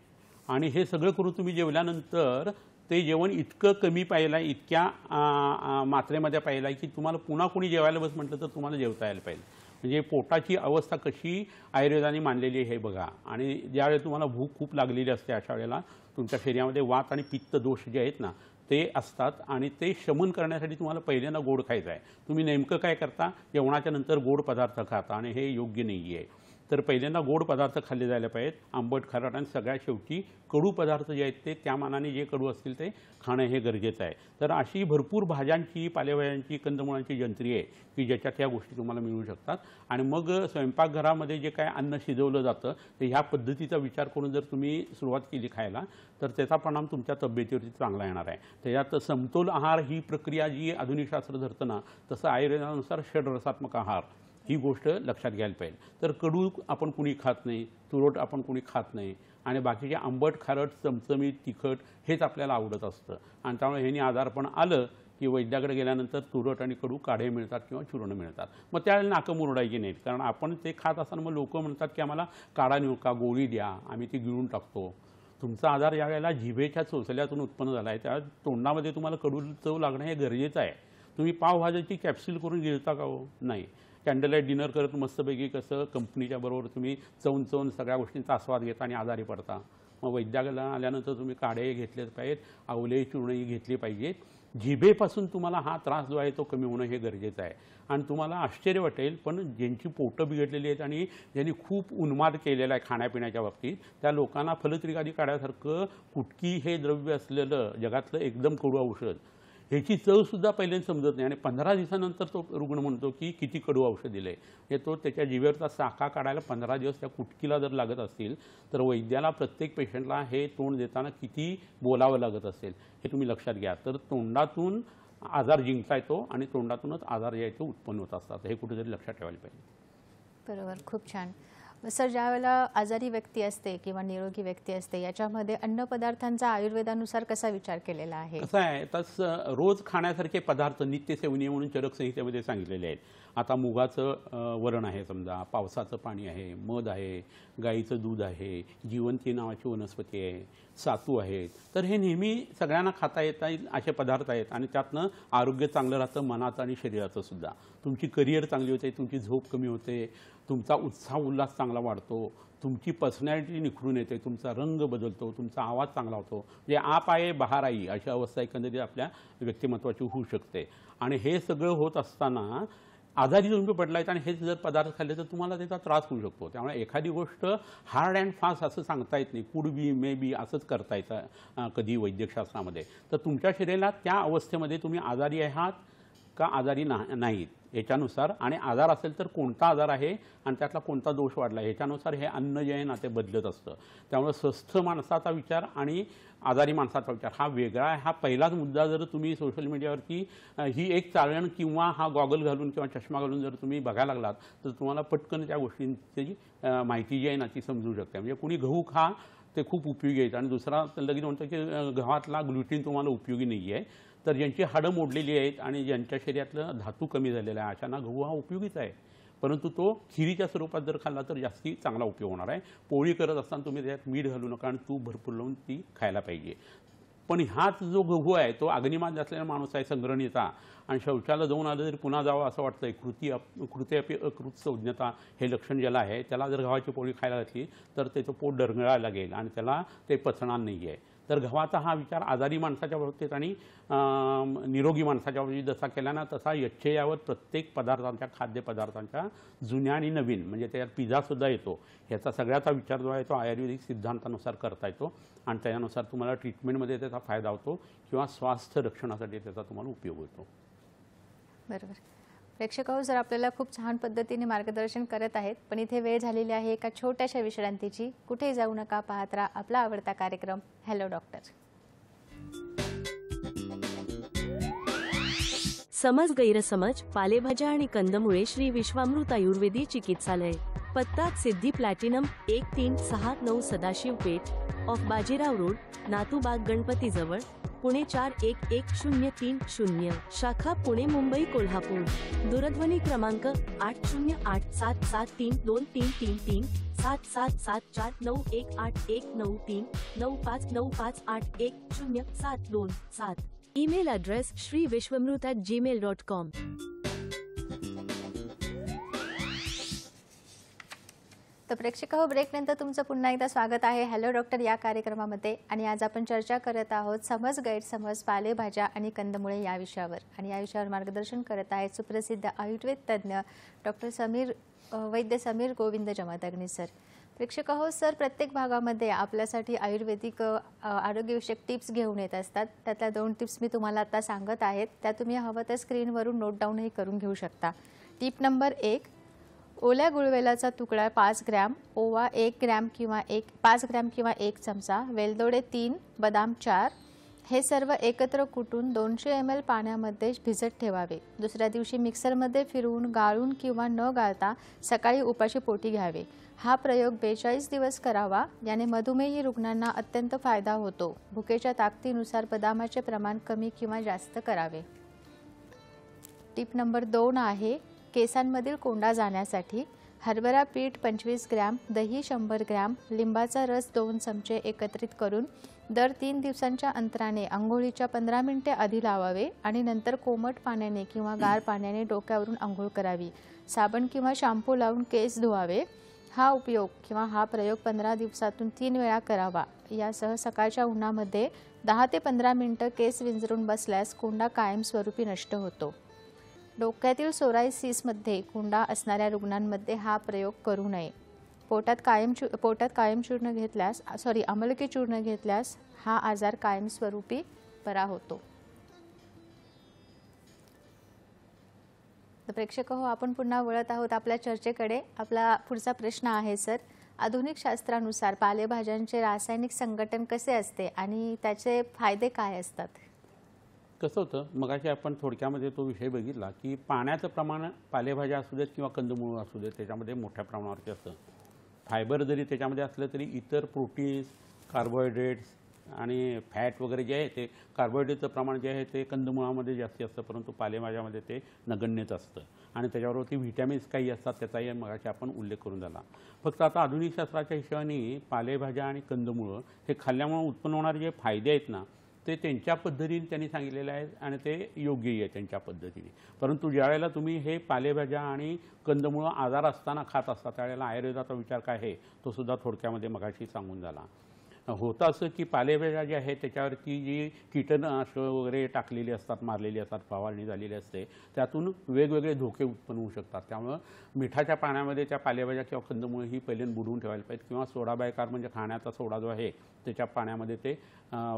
आणि हे सगळं करून तुम्ही जेवल्यानंतर ते जेवण इतकं कमी पाहिलं, इतक्या मात्रेमध्ये पाहिलं की तुम्हाला पुन्हा कोणी जेवायला बस म्हटलं तर तुम्हाला जेवता यायला पाहिजे. म्हणजे पोटाची अवस्था कशी आयुर्वेदाने मानलेली आहे हे बघा. आणि ज्यावेळेला तुम्हाला भूक खूप लागलेली असते अशा वेळेला तुमच्या शरीरामध्ये वात आणि पित्त दोष जे आहेत ना ते असतात आणि ते शमन करण्यासाठी तुम्हाला पहिल्यांदा गोड खायचं आहे. तुम्ही नेमकं काय करता, जेवणाच्या नंतर गोड पदार्थ खाता आणि हे योग्य नाही आहे. तर पहिल्यांदा गोड पदार्थ खाल्ले जायला पाहिजेत, आंबट खारट आणि सगळ्यात शेवटी कडू पदार्थ जे आहेत ते त्या मानाने जे कडू असतील ते खाणं हे गरजेचं आहे. तर अशी भरपूर भाज्यांची, पालेभाज्यांची, कंदमुळांची जंत्री आहे की ज्याच्यात ह्या गोष्टी तुम्हाला मिळू शकतात. आणि मग स्वयंपाकघरामध्ये जे काय अन्न शिजवलं जातं ते ह्या पद्धतीचा विचार करून जर तुम्ही सुरुवात केली खायला तर त्याचा परिणाम तुमच्या तब्येतीवरती चांगला येणार आहे. त्याच्यात समतोल आहार ही प्रक्रिया जी आधुनिक शास्त्र धरतं ना तसं आयुर्वेदानुसार षड्रसात्मक आहार ही गोष्ट लक्षात घ्यायला पाहिजे. तर कडू आपण कुणी खात नाही, तुरट आपण कुणी खात नाही आणि बाकीचे आंबट खारट चमचमीत तिखट हेच आपल्याला आवडत असतं. आणि त्यामुळे ह्यानी आजारपण आलं की वैद्याकडे गेल्यानंतर तुरट आणि कडू काढे मिळतात किंवा चूर्ण मिळतात. मग त्यावेळेला नाकं मुरडायची नाहीत, कारण आपण ते खात असताना मग लोक म्हणतात की आम्हाला काढा नेऊ का, गोळी द्या, आम्ही ती गिळून टाकतो. तुमचा आजार ज्या वेळेला जिभेच्या चोचल्यातून उत्पन्न झाला आहे त्या तोंडामध्ये तुम्हाला कडू चव लागणं हे गरजेचं आहे. तुम्ही पावभाजीची कॅप्सूल करून गिळता का हो? नाही. कॅन्डललाईट डिनर करत मस्तपैकी कसं कंपनीच्या बरोबर तुम्ही चवून सगळ्या गोष्टींचा आस्वाद घेता आणि आजारी पडता. मग वैद्याकडे आल्यानंतर तुम्ही काढे घेतलेच पाहिजेत, आवले चूर्णही घेतली पाहिजेत. जिभेपासून तुम्हाला हा त्रास जो आहे तो कमी होणं हे गरजेचं आहे. आणि तुम्हाला आश्चर्य वाटेल पण ज्यांची पोटं बिघडलेली आहेत आणि ज्यांनी खूप उन्माद केलेला आहे खाण्यापिण्याच्या बाबतीत त्या लोकांना फलत्रिकादी काढ्यासारखं कुटकी हे द्रव्य असलेलं जगातलं एकदम कडू औषध ह्याची चवसुद्धा पहिल्यांदा समजत नाही आणि 15 दिवसानंतर तो रुग्ण म्हणतो की किती कडू औषध दिलं आहे. हे तो त्याच्या जिभेवरचा साका काढायला 15 दिवस त्या कुटकीला जर लागत असतील तर वैद्याला प्रत्येक पेशंटला हे तोंड देताना किती बोलावं लागत असेल हे तुम्ही लक्षात घ्या. तर तोंडातून आजार जिंकता येतो आणि तोंडातूनच आजार जे आहे ते उत्पन्न होत असतात, हे कुठेतरी लक्षात ठेवायला पाहिजे. बरोबर, खूप छान. सर, ज्यावेळेला आजारी व्यक्ती असते किंवा निरोगी व्यक्ती असते याच्यामध्ये अन्नपदार्थांचा आयुर्वेदानुसार कसा विचार केलेला आहे? कसं आहे तर रोज खाण्यासारखे पदार्थ नित्यसेवनीय म्हणून चरक संहितेमध्ये सांगितलेले आहेत. आता मुगाचं वरण आहे, समजा पावसाचं पाणी आहे, मध आहे, गाईचं दूध आहे, जिवंती नावाची वनस्पती आहे, सातू आहेत. तर हे नेहमी सगळ्यांना खाता येतील असे पदार्थ आहेत आणि त्यातनं आरोग्य चांगलं राहतं मनाचं आणि शरीराचं सुद्धा. तुमची करिअर चांगली होते, तुमची झोप कमी होते, तुमचा उत्साह उल्हास चांगला वाढतो, तुमची पर्सनॅलिटी निखरून येते, तुमचा रंग बदलतो, तुमचा आवाज चांगला होतो. म्हणजे आप आहे बहार आई अशी अवस्था एकंदरीत आपल्या व्यक्तिमत्वाची होऊ शकते. आणि हे सगळं होत असताना आजारी तुम्ही पडलायत आणि हेच जर पदार्थ खाल्ले तर तुम्हाला त्याचा त्रास होऊ शकतो. त्यामुळे एखादी गोष्ट हार्ड अँड फास्ट असं सांगता येत नाही, कुड बी मे बी असंच करता येतं कधी वैद्यकशास्त्रामध्ये. तर तुमच्या शरीराला त्या अवस्थेमध्ये तुम्ही आजारी आहात का आजारी नाहीत याच्यानुसार, आणि आजार असेल तर कोणता आजार आहे आणि त्यातला कोणता दोष वाढला ह्याच्यानुसार हे अन्न जे आहे ना ते बदलत असतं. त्यामुळे स्वस्थ माणसाचा विचार आणि आजारी माणसाचा विचार हा वेगळा आहे. हा पहिलाच मुद्दा जर तुम्ही सोशल मीडियावरती ही एक चाळण किंवा हा गॉगल घालून किंवा चष्मा घालून जर तुम्ही बघायला लागलात तर तुम्हाला पटकन त्या गोष्टींची माहिती जी आहे ना ती समजू शकते. म्हणजे कुणी गहू खा ते खूप उपयोगी आहेत आणि दुसरा लगेच म्हणतो की गव्हातला ग्लुटीन तुम्हाला उपयोगी नाही आहे. तर ज्यांची हाडं मोडलेली आहेत आणि ज्यांच्या शरीरातलं धातू कमी झालेला आहे अशांना गहू हा उपयोगीच आहे. परंतु तो खिरीच्या स्वरूपात जर खाल्ला तर जास्ती चांगला उपयोग होणार आहे. पोळी करत असताना तुम्ही त्यात मीठ घालू नका आणि तूप भरपूर लावून ती खायला पाहिजे. पण हाच जो गहू आहे तो अग्निमान असलेला माणूस आहे, संग्रहणीचा, आणि शौचाला जाऊन आलं तरी पुन्हा जावं असं वाटतंय. कृत्यापी अकृत संज्ञता हे लक्षण ज्याला आहे त्याला जर गव्हाची पोळी खायला घातली तर त्याचं पोट डरगळायला लागेल आणि त्याला ते पचणार नाही आहे. तर गव्हाचा हा विचार आजारी माणसाच्या बाबतीत आणि निरोगी माणसाच्या बाबतीत जसा केला ना तसा यच्छेयावत प्रत्येक पदार्थांच्या, खाद्यपदार्थांच्या जुन्या आणि नवीन, म्हणजे त्यात पिझ्झासुद्धा येतो, ह्याचा सगळ्याचा विचार जो आहे तो आयुर्वेदिक सिद्धांतानुसार करता येतो आणि त्यानुसार तुम्हाला ट्रीटमेंटमध्ये त्याचा फायदा होतो किंवा स्वास्थ्य रक्षणासाठी त्याचा तुम्हाला उपयोग होतो. बरोबर. प्रेक्षक हो, सर आपल्याला खूप छान पद्धतीने मार्गदर्शन करत आहेत, पण इथे वेळ झालेली आहे एका छोट्याशा विश्रांतीची. कुठेही जाऊ नका, पाहत राहा आपला आवडता कार्यक्रम हॅलो डॉक्टर. समज गैरसमज, पालेभाज्या आणि कंदमुळे श्री विश्वामृत आयुर्वेदी चिकित्सालय. पत्ता Siddhi Platinum 1369 Sadashiv Peth off Bajirao Road, Natubag Ganpati जवळ, पुणे 411030. शाखा पुणे, मुंबई, कोल्हापूर. दूरध्वनी क्रमांक 8087732333 77749181939595811072. Email address shriviswamrut@gmail.com. तर प्रेक्षक हो, ब्रेकनंतर तुमचं पुन्हा एकदा स्वागत आहे हॅलो डॉक्टर या कार्यक्रमामध्ये. आणि आज आपण चर्चा करत आहोत समज गैरसमज, पालेभाज्या आणि कंदमुळे या विषयावर. आणि या विषयावर मार्गदर्शन करत आहेत सुप्रसिद्ध आयुर्वेद तज्ज्ञ डॉक्टर वैद्य समीर गोविंद जमदग्नी सर. प्रेक्षक हो, सर प्रत्येक भागामध्ये आपल्यासाठी आयुर्वेदिक आरोग्यविषयक टिप्स घेऊन येत असतात. त्यातल्या 2 टिप्स मी तुम्हाला आता सांगत आहेत, त्या तुम्ही हवं तर स्क्रीनवरून नोट डाऊनही करून घेऊ शकता. टिप नंबर 1, ओल्या गुळवेलाचा तुकडा 5 ग्रॅम, ओवा 1 ग्रॅम किंवा 5 ग्रॅम किंवा 1 चमचा, वेलदोडे 3, बदाम 4 हे सर्व एकत्र कुटून 200 ml पाण्यामध्ये भिजत ठेवावे. दुसऱ्या दिवशी मिक्सरमध्ये फिरवून गाळून किंवा न गाळता सकाळी उपाशी पोटी घ्यावे. हा प्रयोग 42 दिवस करावा. याने मधुमेही रुग्णांना अत्यंत फायदा होतो. भुकेच्या ताकदीनुसार बदामाचे प्रमाण कमी किंवा जास्त करावे. टिप नंबर 2 आहे केसांमधील कोंडा जाण्यासाठी हरभरा पीठ 25 ग्रॅम, दही 100 ग्रॅम, लिंबाचा रस 2 चमचे एकत्रित करून दर 3 दिवसांच्या अंतराने अंघोळीच्या 15 मिनिटे आधी लावावे आणि नंतर कोमट पाण्याने किंवा गार पाण्याने डोक्यावरून अंघोळ करावी. साबण किंवा शॅम्पू लावून केस धुवावे. हा उपयोग किंवा हा प्रयोग 15 दिवसातून 3 वेळा करावा. यासह सकाळच्या उन्हामध्ये 10 ते 15 मिनिटं केस विंचरून बसल्यास कोंडा कायमस्वरूपी नष्ट होतो. डोक्यातील सोरायसिसमध्ये कोंडा असणाऱ्या रुग्णांमध्ये हा प्रयोग करू नये. पोटात कायम चूर्ण घेतल्यास आमलकी चूर्ण घेतल्यास हा आजार कायमस्वरूपी बरा होतो. तर प्रेक्षक हो, आपण पुन्हा वळत आहोत आपल्या चर्चेकडे. आपला पुढचा प्रश्न आहे सर, आधुनिक शास्त्रानुसार पालेभाज्यांचे रासायनिक संघटन कसे असते आणि त्याचे फायदे काय असतात? कसं होतं, मगाशी आपण थोडक्यामध्ये तो विषय बघितला की पाण्याचं प्रमाण पालेभाज्या असू देत किंवा कंदमुळं असू देत त्याच्यामध्ये मोठ्या प्रमाणावरती असतं. फायबर जरी त्याच्यामध्ये असलं तरी इतर प्रोटीन्स, कार्बोहायड्रेट्स आणि फॅट वगैरे जे आहे ते कार्बोहायड्रेटचं प्रमाण जे आहे ते कंदमुळामध्ये जास्ती असतं, परंतु पालेभाज्यामध्ये ते नगण्यच असतं. आणि त्याच्याबरोबर ती व्हिटॅमिन्स काही असतात त्याचाही मगाशी आपण उल्लेख करून झाला. फक्त आता आधुनिक शास्त्राच्या हिशोबाने पालेभाज्या आणि कंदमुळं हे खाल्ल्यामुळे उत्पन्न होणारे जे फायदे आहेत ना ते त्यांच्या पद्धतीने त्यांनी सांगितलेले आहेत आणि ते योग्यही आहे त्यांच्या पद्धतीने. परंतु ज्यावेळेला तुम्ही हे पालेभाज्या आणि कंदमुळं आजार असताना खात असता त्यावेळेला आयुर्वेदाचा विचार काय आहे तो सुद्धा थोडक्यामध्ये मगाशी सांगून झाला. होतं असं की पालेभाज्या ज्या आहेत त्याच्यावरती जी कीटकनाशक वगैरे टाकलेली असतात, मारलेली असतात, फवारणी झालेली असते, त्यातून वेगवेगळे धोके उत्पन्न होऊ शकतात. त्यामुळं मिठाच्या पाण्यामध्ये त्या पालेभाज्या किंवा कंदमुळे ही पहिल्यांदा बुडवून ठेवायला पाहिजे किंवा सोडा बायकार म्हणजे खाण्याचा सोडा जो आहे त्याच्या पाण्यामध्ये ते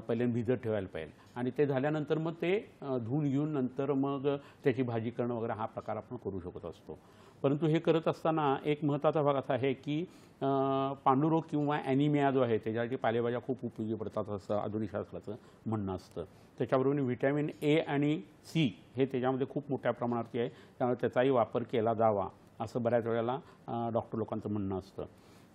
पहिल्यांदा भिजत ठेवायला पाहिजे आणि ते झाल्यानंतर मग ते धुवून घेऊन नंतर मग त्याची भाजी करणं वगैरे हा प्रकार आपण करू शकत असतो. परंतु हे करत असताना एक महत्त्वाचा भाग असा आहे की पांडुरोग किंवा ॲनिमिया जो आहे त्याच्यासाठी पालेभाज्या खूप उपयोगी पडतात असं आधुनिक शास्त्राचं म्हणणं असतं. त्याच्याबरोबर व्हिटॅमिन ए आणि सी हे त्याच्यामध्ये खूप मोठ्या प्रमाणावरती आहे, त्यामुळे त्याचाही वापर केला जावा असं बऱ्याच वेळेला डॉक्टर लोकांचं म्हणणं असतं.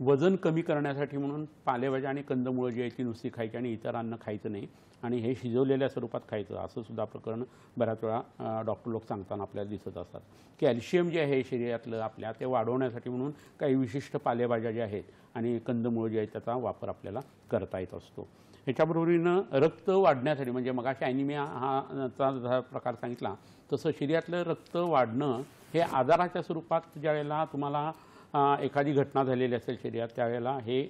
वजन कमी करण्यासाठी म्हणून पालेभाज्या आणि कंदमुळं जी आहे ती नुसती खायची आणि इतर अन्न खायचं नाही आणि हे शिजवलेल्या स्वरूपात खायचं असं सुद्धा प्रकरण बऱ्याच वेळा डॉक्टर लोक सांगताना आपल्याला दिसत असतात. कॅल्शियम जे आहे शरीरातलं आपल्या ते वाढवण्यासाठी म्हणून काही विशिष्ट पालेभाज्या ज्या आहेत आणि कंदमुळं जे आहेत त्याचा वापर आपल्याला करता येत असतो. ह्याच्याबरोबरीनं रक्त वाढण्यासाठी म्हणजे मगाशी ॲनिमिया हा प्रकार सांगितला तसं शरीरातलं रक्त वाढणं हे आजाराच्या स्वरूपात ज्या वेळेला तुम्हाला एखादी घटना झालेली असेल शरीरात त्यावेळेला हे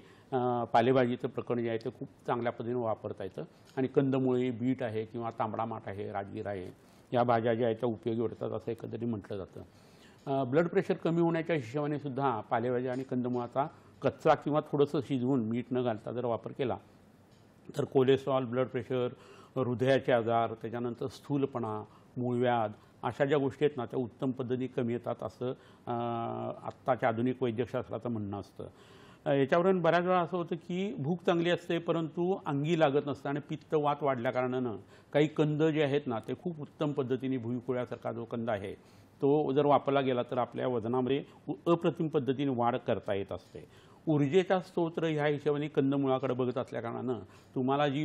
पालेभाजीचं प्रकरण जे आहे ते खूप चांगल्या पद्धतीने वापरता येतं आणि कंदमुळे बीट आहे किंवा तांबडा माठ आहे राजगिरा आहे या भाज्या ज्या आहेत त्या उपयोगी पडतात असं एकंदरीत म्हटलं जातं. ब्लड प्रेशर कमी होण्याच्या हिशोबाने सुद्धा पालेभाज्या आणि कंदमुळाचा कच्चा किंवा थोडंसं शिजवून मीठ न घालता जर वापर केला तर कोलेस्ट्रॉल, ब्लड प्रेशर, हृदयाचे आजार, त्याच्यानंतर स्थूलपणा, मूळव्याध अशा ज्या गोष्टी आहेत ना त्या उत्तम पद्धतीने कमी येतात असं आत्ताच्या आधुनिक वैद्यकशास्त्राचं म्हणणं असतं. याच्यावरून बऱ्याच वेळा असं होतं की भूक चांगली असते परंतु अंगी लागत नसतं आणि पित्त वात वाढल्या कारणानं काही कंद जे आहेत ना ते खूप उत्तम पद्धतीने भुईकुळ्यासारखा जो कंद आहे तो जर वापरला गेला तर आपल्या वजनामध्ये अप्रतिम पद्धतीने वाढ करता येत असते. ऊर्जेचा स्तोत्र ह्या हिशोबाने कंदमुळाकडे बघत असल्याकारणानं तुम्हाला जी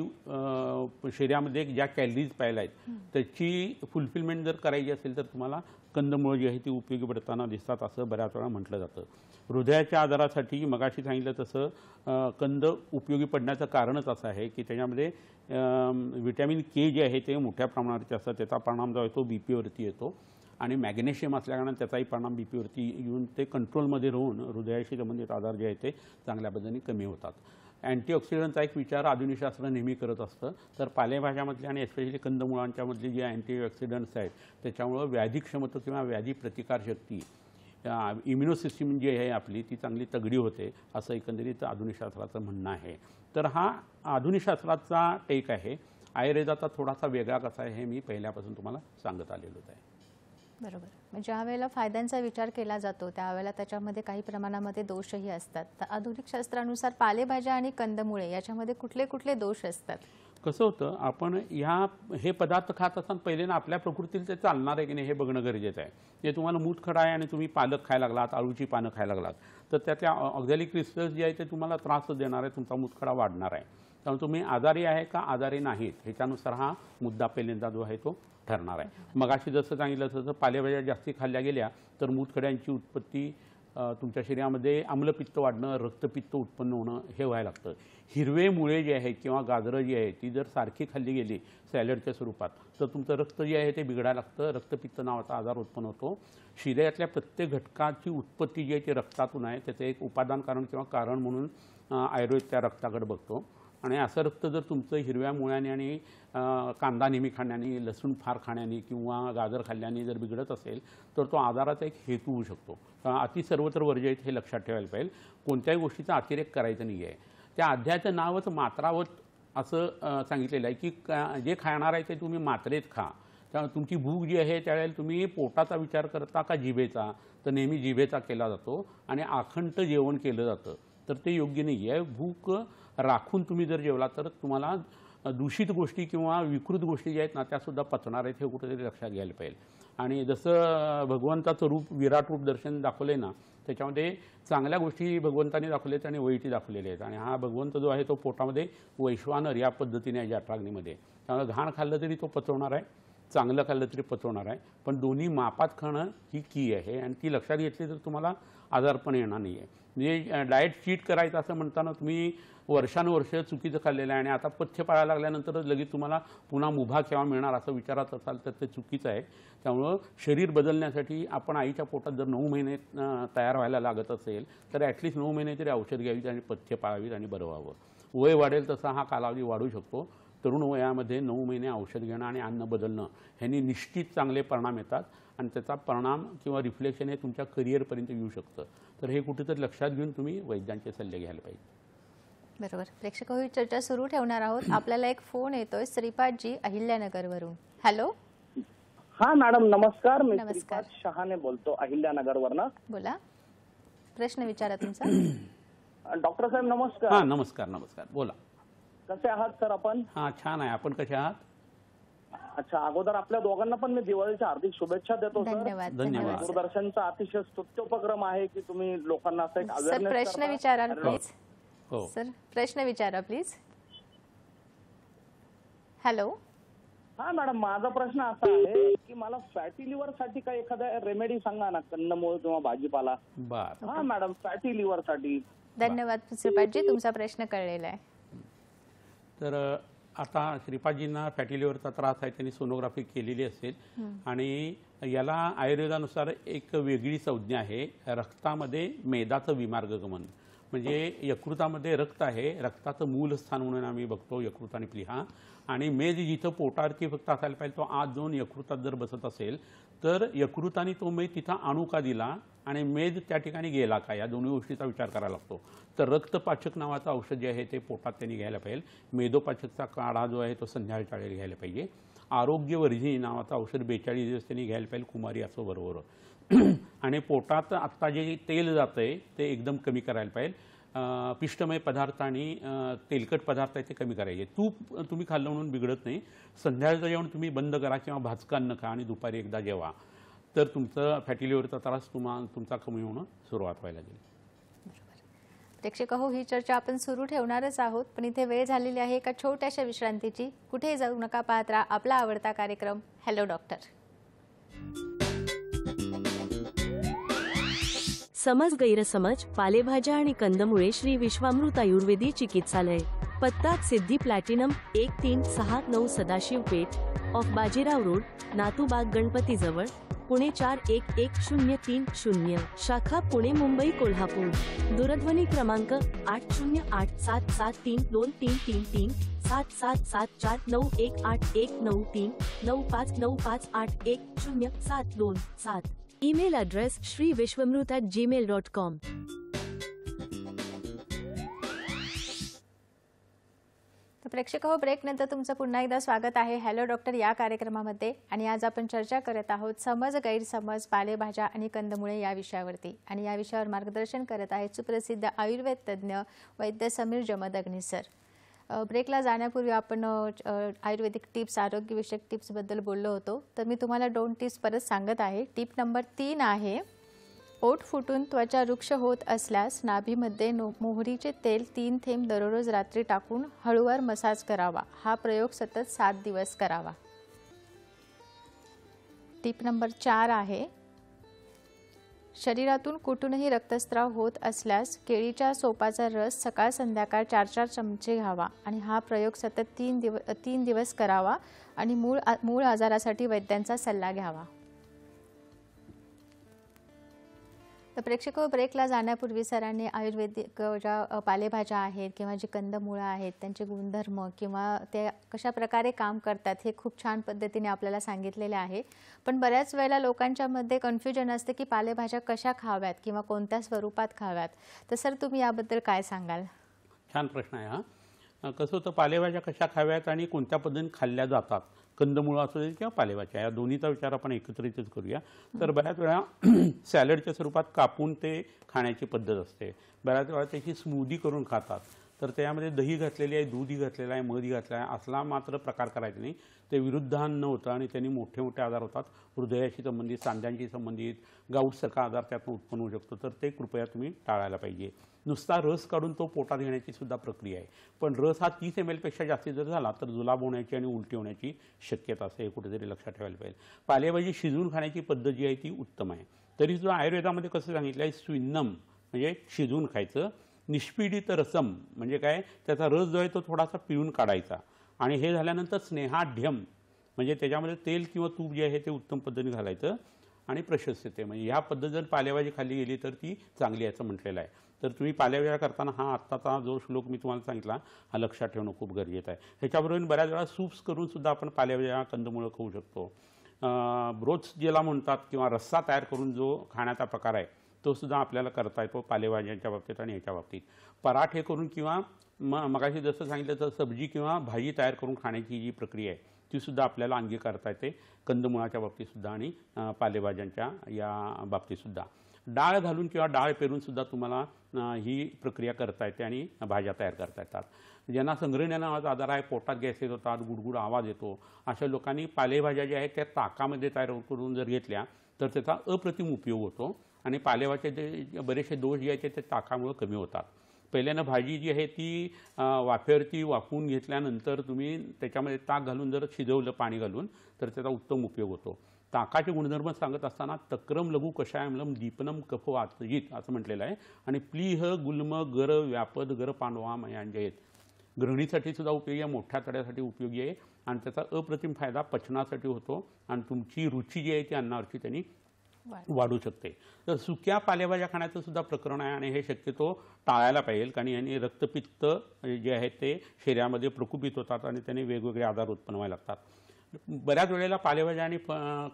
शरीरामध्ये ज्या कॅलरीज पाहिल्या आहेत त्याची फुलफिलमेंट जर करायची असेल तर तुम्हाला कंदमुळं जी आहे ती उपयोगी पडताना दिसतात असं बऱ्याच वेळा म्हटलं जातं. हृदयाच्या आजारासाठी मगाशी सांगितलं तसं कंद उपयोगी पडण्याचं कारणच असं आहे की त्याच्यामध्ये व्हिटॅमिन के जे आहे ते मोठ्या प्रमाणावरती असतं. त्याचा परिणाम जो आहे तो बीपीवरती येतो आणि मॅग्नेशियम असल्याकारणाने त्याचाही परिणाम बीपीवरती येऊन ते कंट्रोलमध्ये राहून हृदयाशी संबंधित आजार जे आहेत ते चांगल्या पद्धतीने कमी होतात. अँटीऑक्सिडंटचा एक विचार आधुनिक शास्त्र नेहमी करत असतं तर पालेभाज्यामधले आणि एस्पेशली कंदमुळांच्यामधले जे अँटीऑक्सिडंट्स आहेत त्याच्यामुळं व्याधीक्षमता किंवा व्याधी प्रतिकारशक्ती इम्युनो सिस्टीम जी आहे आपली ती चांगली तगडी होते असं एकंदरीत आधुनिक शास्त्राचं म्हणणं आहे. तर हा आधुनिक शास्त्राचा टेक आहे. आयुर्वेदाचा थोडासा वेगळा कसा आहे हे मी पहिल्यापासून तुम्हाला सांगत आलेलो आहे. बरोबर. म्हणजे ज्या वेळेला फायद्यांचा विचार केला जातो त्यावेळेला त्याच्यामध्ये काही प्रमाणामध्ये दोषही असतात. तर आधुनिक शास्त्रानुसार पालेभाज्या आणि कंदमुळे याच्यामध्ये कुठले कुठले दोष असतात? कसं होतं आपण हे पदार्थ खात असताना पहिले ना आपल्या प्रकृतीला ते चालणार आहे की नाही हे बघणं गरजेचं आहे. जे तुम्हाला मूतखडा आहे आणि तुम्ही पालक खायला लागलात, आळूची पानं खायला लागलात तर त्यातल्या ऑक्झॅलिक क्रिस्टल्स जे आहे ते तुम्हाला त्रास देणार आहे, तुमचा मूतखडा वाढणार आहे. त्यामुळे तुम्ही आजारी आहे का आजारी नाहीत ह्याच्यानुसार हा मुद्दा पहिल्यांदा जो आहे तो ठरणार आहे. मगाशी जसं सांगितलं तसं पालेभाज्या जास्ती खाल्ल्या गेल्या तर मूतखड्यांची उत्पत्ती तुमच्या शरीरामध्ये आम्लपित्त वाढणं, रक्तपित्त उत्पन्न होणं हे व्हायला लागतं. हिरवे मुळे जे आहेत किंवा गाजरं जी आहेत ती जर सारखी खाल्ली गेली सॅलडच्या स्वरूपात तर तुमचं रक्त जे आहे ते बिघडायला लागतं. रक्तपित्त नावाचा आजार उत्पन्न होतो. शरीरातल्या प्रत्येक घटकाची उत्पत्ती जी आहे ती रक्तातून आहे. त्याचं एक उपादान कारण किंवा कारण म्हणून आयुर्वेद त्या रक्ताकडे बघतो आणि असं रक्त जर तुमचं हिरव्या मुळ्याने आणि कांदा नेहमी खाण्याने, लसूण फार खाण्याने किंवा गाजर खाल्ल्याने जर बिघडत असेल तर तो आजाराचा एक हेतू होऊ शकतो. अति सर्वत्र वर्ज्य हे लक्षात ठेवायला पाहिजे. कोणत्याही गोष्टीचा अतिरेक करायचा नाही आहे. त्या अध्यायाचं नावच मात्रावत असं सांगितलेलं आहे की जे खाणार आहे ते तुम्ही मात्रेत खा. त्यामुळे तुमची भूक जी आहे त्यावेळेला तुम्ही पोटाचा विचार करता का जिभेचा, तर नेहमी जिभेचा केला जातो आणि आखंड जेवण केलं जातं तर ते योग्य नाही आहे. भूक राखून तुम्ही जर जेवला तर तुम्हाला दूषित गोष्टी किंवा विकृत गोष्टी ज्या आहेत ना त्यासुद्धा पचणार आहेत हे कुठेतरी लक्षात घ्यायला पाहिजे. आणि जसं भगवंताचं रूप विराट रूप दर्शन दाखवलं आहे ना त्याच्यामध्ये चांगल्या गोष्टी भगवंताने दाखवल्या आहेत आणि वाईटही दाखवलेल्या आहेत. आणि हा भगवंत जो आहे तो पोटामध्ये वैश्वानर या पद्धतीने आहे जठराग्नीमध्ये. त्यामुळे घाण खाल्लं तरी तो पचवणार आहे, चांगलं खाल्लं तरी पचवणार आहे. पण दोन्ही मापात खाणं ही की आहे आणि ती लक्षात घेतली तर तुम्हाला आजारपण येणार नाही आहे. म्हणजे डाएट चीट करायचं असं म्हणताना तुम्ही वर्षानुवर्ष चुकीचं खाल्लेलं आहे आणि आता पथ्य पाळायला लागल्यानंतर लगेच तुम्हाला पुन्हा मुभा केव्हा मिळणार असं विचारात असाल तर ते चुकीचं आहे. त्यामुळं शरीर बदलण्यासाठी आपण आईच्या पोटात जर 9 महिने तयार व्हायला लागत असेल तर ॲटलिस्ट 9 महिने तरी औषध घ्यावीत आणि पथ्य पाळावीत आणि बरं व्हावं. वय वाढेल तसा हा कालावधी वाढू शकतो. तरुण वयामध्ये 9 महिने औषध घेणं आणि अन्न बदलणं ह्यांनी निश्चित चांगले परिणाम येतात आणि त्याचा परिणाम किंवा रिफ्लेक्शन हे तुमच्या करिअरपर्यंत येऊ शकतं. तर हे कुठेतरी लक्षात घेऊन तुम्ही वैद्यांचे सल्ले घ्यायला पाहिजे. बरोबर. प्रेक्षक ही चर्चा सुरू ठेवणार आहोत. आपल्याला एक फोन येतोय श्रीपादजी अहिल्यानगरवरून. हॅलो. हा मॅडम नमस्कार. मी श्रीपाद शहाणे बोलतो अहिल्यानगरवरनं. बोला, प्रश्न विचारा तुमचा. डॉक्टर साहेब नमस्कार. हां नमस्कार. नमस्कार, बोला. कसे आहात सर आपण? हां छान आहे. आपण कसे आहात? अच्छा, अगोदर आपल्या दोघांना पण मी दिवाळीच्या हार्दिक शुभेच्छा देतो सर. धन्यवाद. धन्यवाद. दूरदर्शनचा अतिशय स्तुत्य उपक्रम आहे की तुम्ही लोकांना असं एक सर प्रश्न विचारा प्लीज. हो सर प्रश्न विचारा प्लीज. हॅलो. हा मॅडम, माझा प्रश्न असा आहे की मला फॅटी लिव्हर साठी काही एखादा रेमेडी सांगा ना, कंदमूळ किंवा भाजीपाला. बर. हा मॅडम, फॅटी लिव्हर साठी. धन्यवाद श्रीपादजी, तुमचा प्रश्न कळलेला आहे. तर आता श्रीपादजींना फॅटी लिव्हरचा त्रास आहे, त्यांनी सोनोग्राफी केलेली असेल आणि याला आयुर्वेदानुसार एक वेगळी संज्ञा आहे, रक्तामध्ये मेदाचं विमार्गगमन. म्हणजे यकृतामध्ये रक्त आहे, रक्ताचं मूलस्थान म्हणून आम्ही बघतो यकृत आणि प्लीहा, आणि मेद जिथं पोटावरती फक्त असायला पाहिजे तो आत जाऊन यकृतात जर बसत असेल तर यकृताने तो मेद तिथं आणू का दिला आणि मेद त्या ठिकाणी गेला का, या दोन्ही गोष्टीचा विचार करायला लागतो. तर रक्तपाचक नावाचं औषध जे आहे ते पोटात त्यांनी घ्यायला पाहिजे. मेदोपाचकचा काढा जो आहे तो संध्याकाळच्या वेळेला घ्यायला पाहिजे. आरोग्यवर्धिनी नावाचं औषध 42 दिवस त्यांनी घ्यायला पाहिजे, कुमारी असं बरोबर. आणि पोटात आत्ता जे तेल जातं आहे ते एकदम कमी करायला पाहिजे. पिष्टमय पदार्थ आणि तेलकट पदार्थ आहे ते कमी करायचे. तूप तुम्ही खाल्लं म्हणून बिघडत नाही. संध्याकाळचं जेवण तुम्ही बंद करा किंवा भाजकं अन्न खा आणि दुपारी एकदा जेवा, तर तुमचं फॅटी लिव्हरचा त्रास तुमचा कमी होणं सुरुवात व्हायला लागेल. प्रेक्षक हो, ही चर्चा आपण सुरू ठेवणारच आहोत, पण इथे वेळ झालेली आहे एका छोट्याशा विश्रांतीची. कुठे जाऊ नका, पाहत राहा आपला आवडता कार्यक्रम हॅलो डॉक्टर. समज गैरसमज पालेभाज्या आणि कंदमुळे श्री विश्वामृत आयुर्वेदी चिकित्सालय. पत्ता Siddhi Platinum 1369 Sadashiv Peth off Bajirao Road, Natubag Ganpati जवळ, पुणे 411030. शाखा पुणे, मुंबई, कोल्हापूर. दूरध्वनी क्रमांक 8087732333 77749181939595811072. Email address shriVishwamrut@gmail.com. तर प्रेक्षक हो, ब्रेक नंतर तुमचं पुन्हा एकदा स्वागत आहे हॅलो डॉक्टर या कार्यक्रमामध्ये. आणि आज आपण चर्चा करत आहोत समज गैरसमज पालेभाज्या आणि कंदमुळे या विषयावरती. आणि या विषयावर मार्गदर्शन करत आहेत सुप्रसिद्ध आयुर्वेद तज्ज्ञ वैद्य समीर जमदग्नी सर. ब्रेकला जाण्यापूर्वी आपण आयुर्वेदिक टिप्स, आरोग्यविषयक टिप्सबद्दल बोललो होतो. तर मी तुम्हाला 2 टिप्स परत सांगत आहे. टिप नंबर 3 आहे, ओठ फुटून त्वचा रुक्ष होत असल्यास नाभीमध्ये मोहरीचे तेल 3 थेंब दररोज रात्री टाकून हळूवार मसाज करावा. हा प्रयोग सतत 7 दिवस करावा. टिप नंबर 4 आहे, शरीरातून कुठूनही रक्तस्राव होत असल्यास केळीच्या सोपाचा रस सकाळ संध्याकाळ 4-4 चमचे घ्यावा आणि हा प्रयोग सतत 3 दिवस करावा आणि मूळ आजारासाठी वैद्यांचा सल्ला घ्यावा. तर प्रेक्षक ब्रेकला जाण्यापूर्वी सरांनी आयुर्वेदिक ज्या पालेभाज्या आहेत किंवा जी कंदमुळं आहेत त्यांचे गुणधर्म किंवा ते कशा प्रकारे काम करतात हे खूप छान पद्धतीने आपल्याला सांगितलेले आहे. पण बऱ्याच वेळेला लोकांच्यामध्ये कन्फ्युजन असते की पालेभाज्या कशा खाव्यात किंवा कोणत्या स्वरूपात खाव्यात. तर सर तुम्ही याबद्दल काय सांगाल? छान प्रश्न आहे हा. कसं होतं, पालेभाज्या कशा खाव्यात आणि कोणत्या पद्धतीने खाल्ल्या जातात, कंदमुळं असू दे किंवा पालेभाज्या, या दोन्हीचा विचार आपण एकत्रितच करूया. तर बऱ्याच वेळा सॅलडच्या स्वरूपात कापून ते खाण्याची पद्धत असते. बऱ्याच वेळा त्याची स्मूदी करून खातात. तर त्यामध्ये दही घातलेली आहे, दूधही घातलेलं आहे, मधही घातलेला आहे, असला मात्र प्रकार करायचे नाही. ते विरुद्धान्न होतं आणि त्यांनी मोठे मोठे आजार होतात, हृदयाशी संबंधित, सांध्यांशी संबंधित, गाऊटसारखा आजार त्यातून उत्पन्न होऊ शकतो. तर ते कृपया तुम्ही टाळायला पाहिजे. नुसता रस काढून तो पोटात घेण्याची सुद्धा प्रक्रिया आहे, पण रस हा 30 ml पेक्षा जास्ती जर झाला तर जुलाब होण्याची आणि उलटी होण्याची शक्यता असते. हे कुठेतरी लक्षात ठेवायला पाहिजे. पालेभाजी शिजवून खाण्याची पद्धत जी आहे ती उत्तम आहे. तरी सुद्धा आयुर्वेदामध्ये कसं सांगितलं आहे, स्विन्नम म्हणजे शिजवून खायचं, निष्पीडित रसम म्हणजे काय, त्याचा रस जो आहे तो थोडासा पिळून काढायचा आणि हे झाल्यानंतर स्नेहाढ्यम म्हणजे त्याच्यामध्ये तेल किंवा तूप जे आहे ते उत्तम पद्धतीने घालायचं आणि प्रशस्यते म्हणजे ह्या पद्धत जर पालेभाजी खाल्ली गेली तर ती चांगली आहे असं म्हटलेलं आहे. तर तुम्ही पालेभाज्या करताना हा आत्ताचा जो श्लोक मी तुम्हाला सांगितला हा लक्षात ठेवणं खूप गरजेचं आहे. ह्याच्याबरोबर बऱ्याच वेळा सूप्स करून सुद्धा आपण पालेभाज्या कंदमुळं खाऊ शकतो. ब्रोथ्स ज्याला म्हणतात किंवा रस्सा तयार करून जो खाण्याचा प्रकार आहे तो सुद्धा आपल्याला करता येतो पालेभाज्यांच्या बाबतीत आणि ह्याच्या बाबतीत. पराठे करून किंवा मगाशी जसं सांगितलं तर सब्जी किंवा भाजी तयार करून खाण्याची जी प्रक्रिया आहे ती सुद्धा आपल्याला अंगी करता येते कंदमुळाच्या बाबतीतसुद्धा आणि पालेभाज्यांच्या या बाबतीतसुद्धा. डाळ घालून किंवा डाळ पेरून सुद्धा तुम्हाला ही प्रक्रिया करता येते आणि भाज्या तयार करता येतात. ज्यांना संग्रहण्या नावाचा आजार आहे, पोटात गॅस येत होतात, गुडगुड आवाज येतो, अशा लोकांनी पालेभाज्या ज्या आहेत त्या ताकामध्ये तयार करून जर घेतल्या तर त्याचा अप्रतिम उपयोग होतो आणि पालेभाज्याचे जे बरेचसे दोष जे आहेत ते ताकामुळे कमी होतात. पहिल्यानं भाजी जी आहे ती वाफेवरती वाफवून घेतल्यानंतर तुम्ही त्याच्यामध्ये ताक घालून जर शिजवलं पाणी घालून तर त्याचा उत्तम उपयोग होतो. ताकाचे गुणधर्म सांगत असताना तक्रम लघु कषायमलम दीपनम कफ वातजित असं म्हटलेलं आहे. आणि प्लीह गुल्म गर व्यापद गर पांडवाम यांजयेत. गृहिणीसाठी सुद्धा उपयोगी आहे, मोठ्या तड्यासाठी उपयोगी आहे आणि त्याचा अप्रतिम फायदा पचनासाठी होतो आणि तुमची रुची जी आहे ती अन्नावरची त्यांनी वाढू शकते. तर सुक्या पालेभाज्या खाण्याचं सुद्धा प्रकरण आहे आणि हे शक्यतो टाळायला पाहिजे, कारण यांनी रक्तपित्त जे आहे ते शरीरामध्ये प्रकुपित होतात आणि त्याने वेगवेगळे आजार उत्पन्न व्हायला लागतात. बऱ्याच वेळेला पालेभाज्या आणि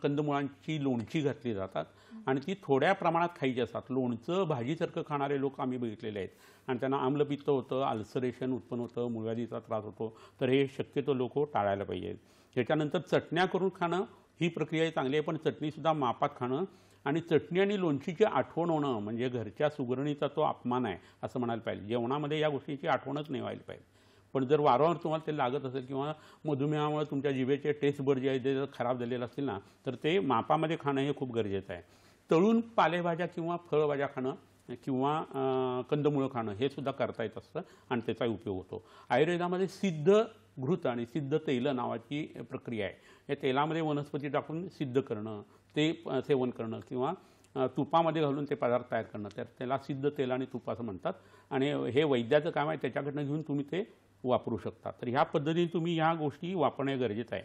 कंदमुळांची लोणची घातली जातात आणि ती थोड्या प्रमाणात खायची असतात. लोणचं भाजीसारखं खाणारे लोक आम्ही बघितलेले आहेत आणि त्यांना आम्लपित्त होतं, अल्सरेशन उत्पन्न होतं, मुळव्याधीचा त्रास होतो. तर हे शक्यतो लोक टाळायला पाहिजे. त्याच्यानंतर चटण्या करून खाणं ही प्रक्रिया चांगली आहे, पण चटणीसुद्धा मापात खाणं आणि चटणी आणि लोणचीची आठवण होणं म्हणजे घरच्या सुगरणीचा तो अपमान आहे असं म्हणायला पाहिजे. जेवणामध्ये या गोष्टीची आठवणच नाही व्हायला पाहिजे. पण जर वारंवार तुम्हाला ते लागत असेल किंवा मधुमेहामुळे तुमच्या जिभेचे टेस्ट बड जे आहे ते जर खराब झालेलं असतील ना तर ते मापामध्ये खाणं हे खूप गरजेचं आहे. तळून पालेभाज्या किंवा फळभाज्या खाणं किंवा कंदमुळं खाणं हे सुद्धा करता येत असतं आणि त्याचाही उपयोग होतो. आयुर्वेदामध्ये सिद्ध घृत आणि सिद्ध तेल नावाची प्रक्रिया आहे. या तेलामध्ये वनस्पती टाकून सिद्ध करणं, ते सेवन करणं किंवा तुपामध्ये घालून ते पदार्थ तयार करणं, तर त्याला सिद्ध तेल आणि तूप असं म्हणतात. आणि हे वैद्याचं काम आहे, त्याच्याकडनं घेऊन तुम्ही ते वापरू शकता. तर ह्या पद्धतीने तुम्ही ह्या गोष्टी वापरणे गरजेचं आहे.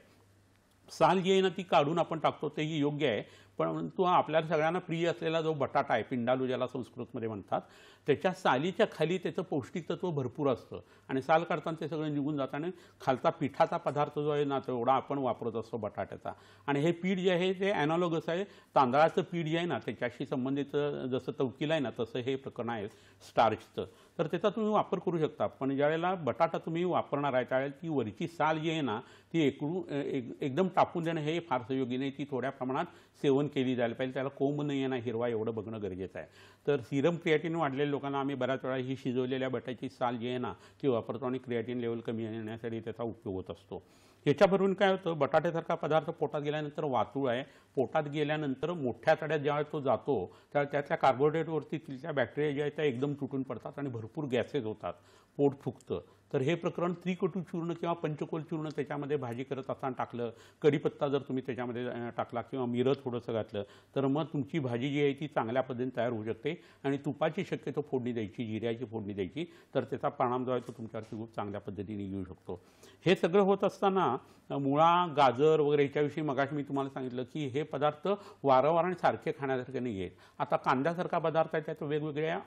साल जी आहे ना ती काढून आपण टाकतो तेही योग्य आहे, परंतु आपल्याला सगळ्यांना प्रिय असलेला जो बटाटा आहे, पिंडालू ज्याला संस्कृतमध्ये म्हणतात, त्याच्या सालीच्या खाली त्याचं पौष्टिक तत्व भरपूर असतं आणि साल काढताना ते सगळं निघून जातं आणि खालचा पिठाचा पदार्थ जो आहे ना तेवढा आपण वापरत असतो बटाट्याचा. आणि हे पीठ जे आहे ते ॲनालॉगस आहे, तांदळाचं पीठ जे आहे ना त्याच्याशी संबंधित जसं तवकील आहे ना तसं हे प्रकरण आहे स्टार्चचं. तर त्याचा तुम्ही वापर करू शकता. पण ज्यावेळेला बटाटा तुम्ही वापरणार आहे त्यावेळेला ती वरची साल जी आहे ना ती एकदम टाकून देणं हे फारसं योग्य नाही. ती थोड्या प्रमाणात सेवन केली जायला पाहिजे. त्याला कोंब नाही आहे ना हिरवा एवढं बघणं गरजेचं आहे. तर सिरम क्रिएटिन वाढलेल्या लोकांना आम्ही बऱ्याच वेळा ही शिजवलेल्या बटाट्याची साल जी आहे ना ती वापरतो आणि क्रिएटिन लेवल कमी येण्यासाठी त्याचा उपयोग होत असतो. ह्याच्यावरून काय होतं, बटाट्यासारखा पदार्थ पोटात गेल्यानंतर वातूळ आहे, पोटात गेल्यानंतर मोठ्या तड्यात ज्यावेळेस तो जातो त्यावेळेस त्यातल्या कार्बोहायड्रेटवरती तिथल्या बॅक्टेरिया जे आहेत त्या एकदम तुटून पडतात आणि भरपूर गॅसेस होतात, पोट फुगतं. तर हे प्रकरण त्रिकटू चूर्ण किंवा पंचकोल चूर्ण त्याच्यामध्ये भाजी करत असताना टाकलं, कढीपत्ता जर तुम्ही त्याच्यामध्ये टाकला किंवा मिरं थोडंसं घातलं तर मग तुमची भाजी जी आहे ती चांगल्या पद्धतीने तयार होऊ शकते. आणि तुपाची शक्यतो फोडणी द्यायची, जिऱ्याची फोडणी द्यायची, तर त्याचा परिणाम जो आहे तो तुमच्यावरती खूप चांगल्या पद्धतीने येऊ शकतो. हे सगळं होत असताना मुळा, गाजर वगैरे ह्याच्याविषयी मगाशी मी तुम्हाला सांगितलं की हे पदार्थ वारंवार आणि सारखे खाण्यासारखे नाही आहेत. आता कांद्यासारखा पदार्थ आहे त्यात वेगवेगळ्या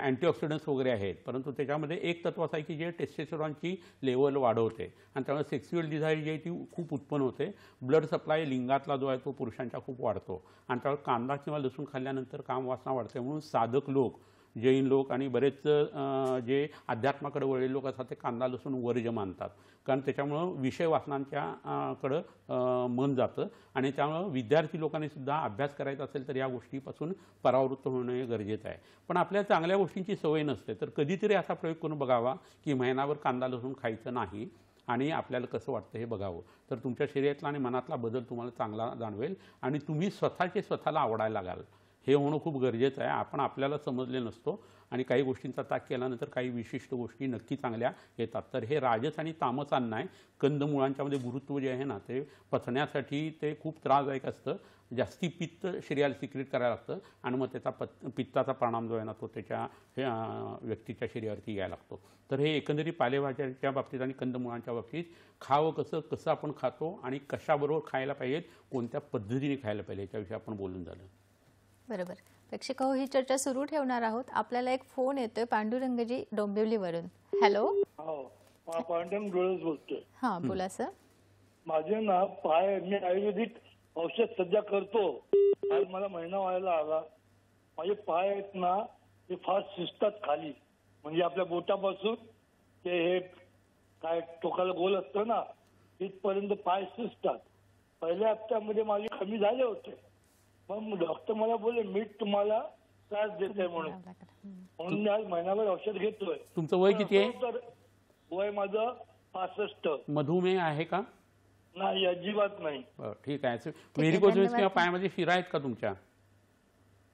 अँटीऑक्सिडंट्स वगैरे आहेत, परंतु त्याच्यामध्ये एक तत्व असं आहे की जे टेस्टेस्टेरॉनची लेवल वाढवते आणि त्यामुळे सेक्स्युअल डिझायर जी आहे ती खूप उत्पन्न होते. ब्लड सप्लाय लिंगातला जो आहे तो पुरुषांच्या खूप वाढतो आणि त्यामुळे कांदा किंवा लसूण खाल्ल्यानंतर कामवासना वाढते. म्हणून साधक लोक, जैन लोक आणि बरेच जे अध्यात्माकडे वळलेले लोक असतात ते कांदा लसूण वर्ज्य मानतात, कारण त्याच्यामुळं विषय वासनांच्या कडं मन जातं आणि त्यामुळं विद्यार्थी लोकांनी सुद्धा अभ्यास करायचा असेल तर या गोष्टीपासून परावृत्त होणे गरजेचं आहे. पण आपल्या चांगल्या गोष्टींची सवय नसते, तर कधीतरी असा प्रयोग करून बघावा की महिनाभर कांदा लसूण खायचं नाही आणि आपल्याला कसं वाटतं हे बघावं. तर तुमच्या शरीरातला आणि मनातला बदल तुम्हाला चांगला जाणवेल आणि तुम्ही स्वतःला आवडायला लागाल. हे होणं खूप गरजेचं आहे. आपण आपल्याला समजले नसतो आणि काही गोष्टींचा त्याग केल्यानंतर काही विशिष्ट गोष्टी नक्की चांगल्या येतात. तर हे राजस आणि तामस अन्न आहे. कंदमुळांच्यामध्ये गुरुत्व जे आहे ना ते पचण्यासाठी ते खूप त्रासदायक असतं. जास्ती पित्त शरीराला सिक्रेट करायला लागतं आणि मग त्याचा पित्ताचा परिणाम जो आहे ना तो त्याच्या व्यक्तीच्या शरीरावरती यायला लागतो. तर हे एकंदरीत पालेभाज्याच्या बाबतीत आणि कंदमुळांच्या बाबतीत खावं कसं आपण खातो आणि कशाबरोबर खायला पाहिजेत, कोणत्या पद्धतीने खायला पाहिजे याच्याविषयी आपण बोलून झालं. बरोबर. प्रेक्षक हो, ही चर्चा सुरू ठेवणार आहोत. आपल्याला एक फोन येतोय पांडुरंगजी डोंबिवलीवरून. हॅलो. हो, पांडुरंग डोळस बोलतोय. हां बोला सर. माझे ना पाय, मी आयुर्वेदिक औषध सध्या करतो. आज मला महिना व्हायला आला. माझे पाय आहेत ना ते फार शिजतात खाली, म्हणजे आपल्या बोटापासून ते हे काय टोकाला गोल असतं ना तिथपर्यंत पाय शिजतात. पहिल्या हप्त्यामध्ये माझे कमी झाले होते, मग डॉक्टर मला बोलले मीठ तुम्हाला त्रास देत आहे म्हणून मी आज महिनाभर औषध घेतोय. तुमचं वय किती आहे? तर वय माझं 65. मधुमेह आहे का? नाही, अजिबात नाही. ठीक आहे. व्हेरिकोज किंवा पायामध्ये शिरा आहेत का तुमच्या?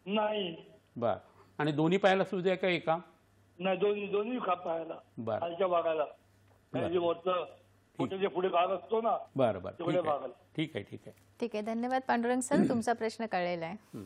नाही. बर. आणि दोन्ही पायाला सूज आहे का एका? नाही दोन्ही पाहायला बरं. खालच्या भागाला जे वरचं पोटाच्या पुढे भाग असतो ना बरं बरं तेवढ्या ठीक आहे भागाला. ठीक आहे ठीक आहे. ठीक आहे, धन्यवाद पांडुरंग सर, तुमचा प्रश्न कळलेला आहे.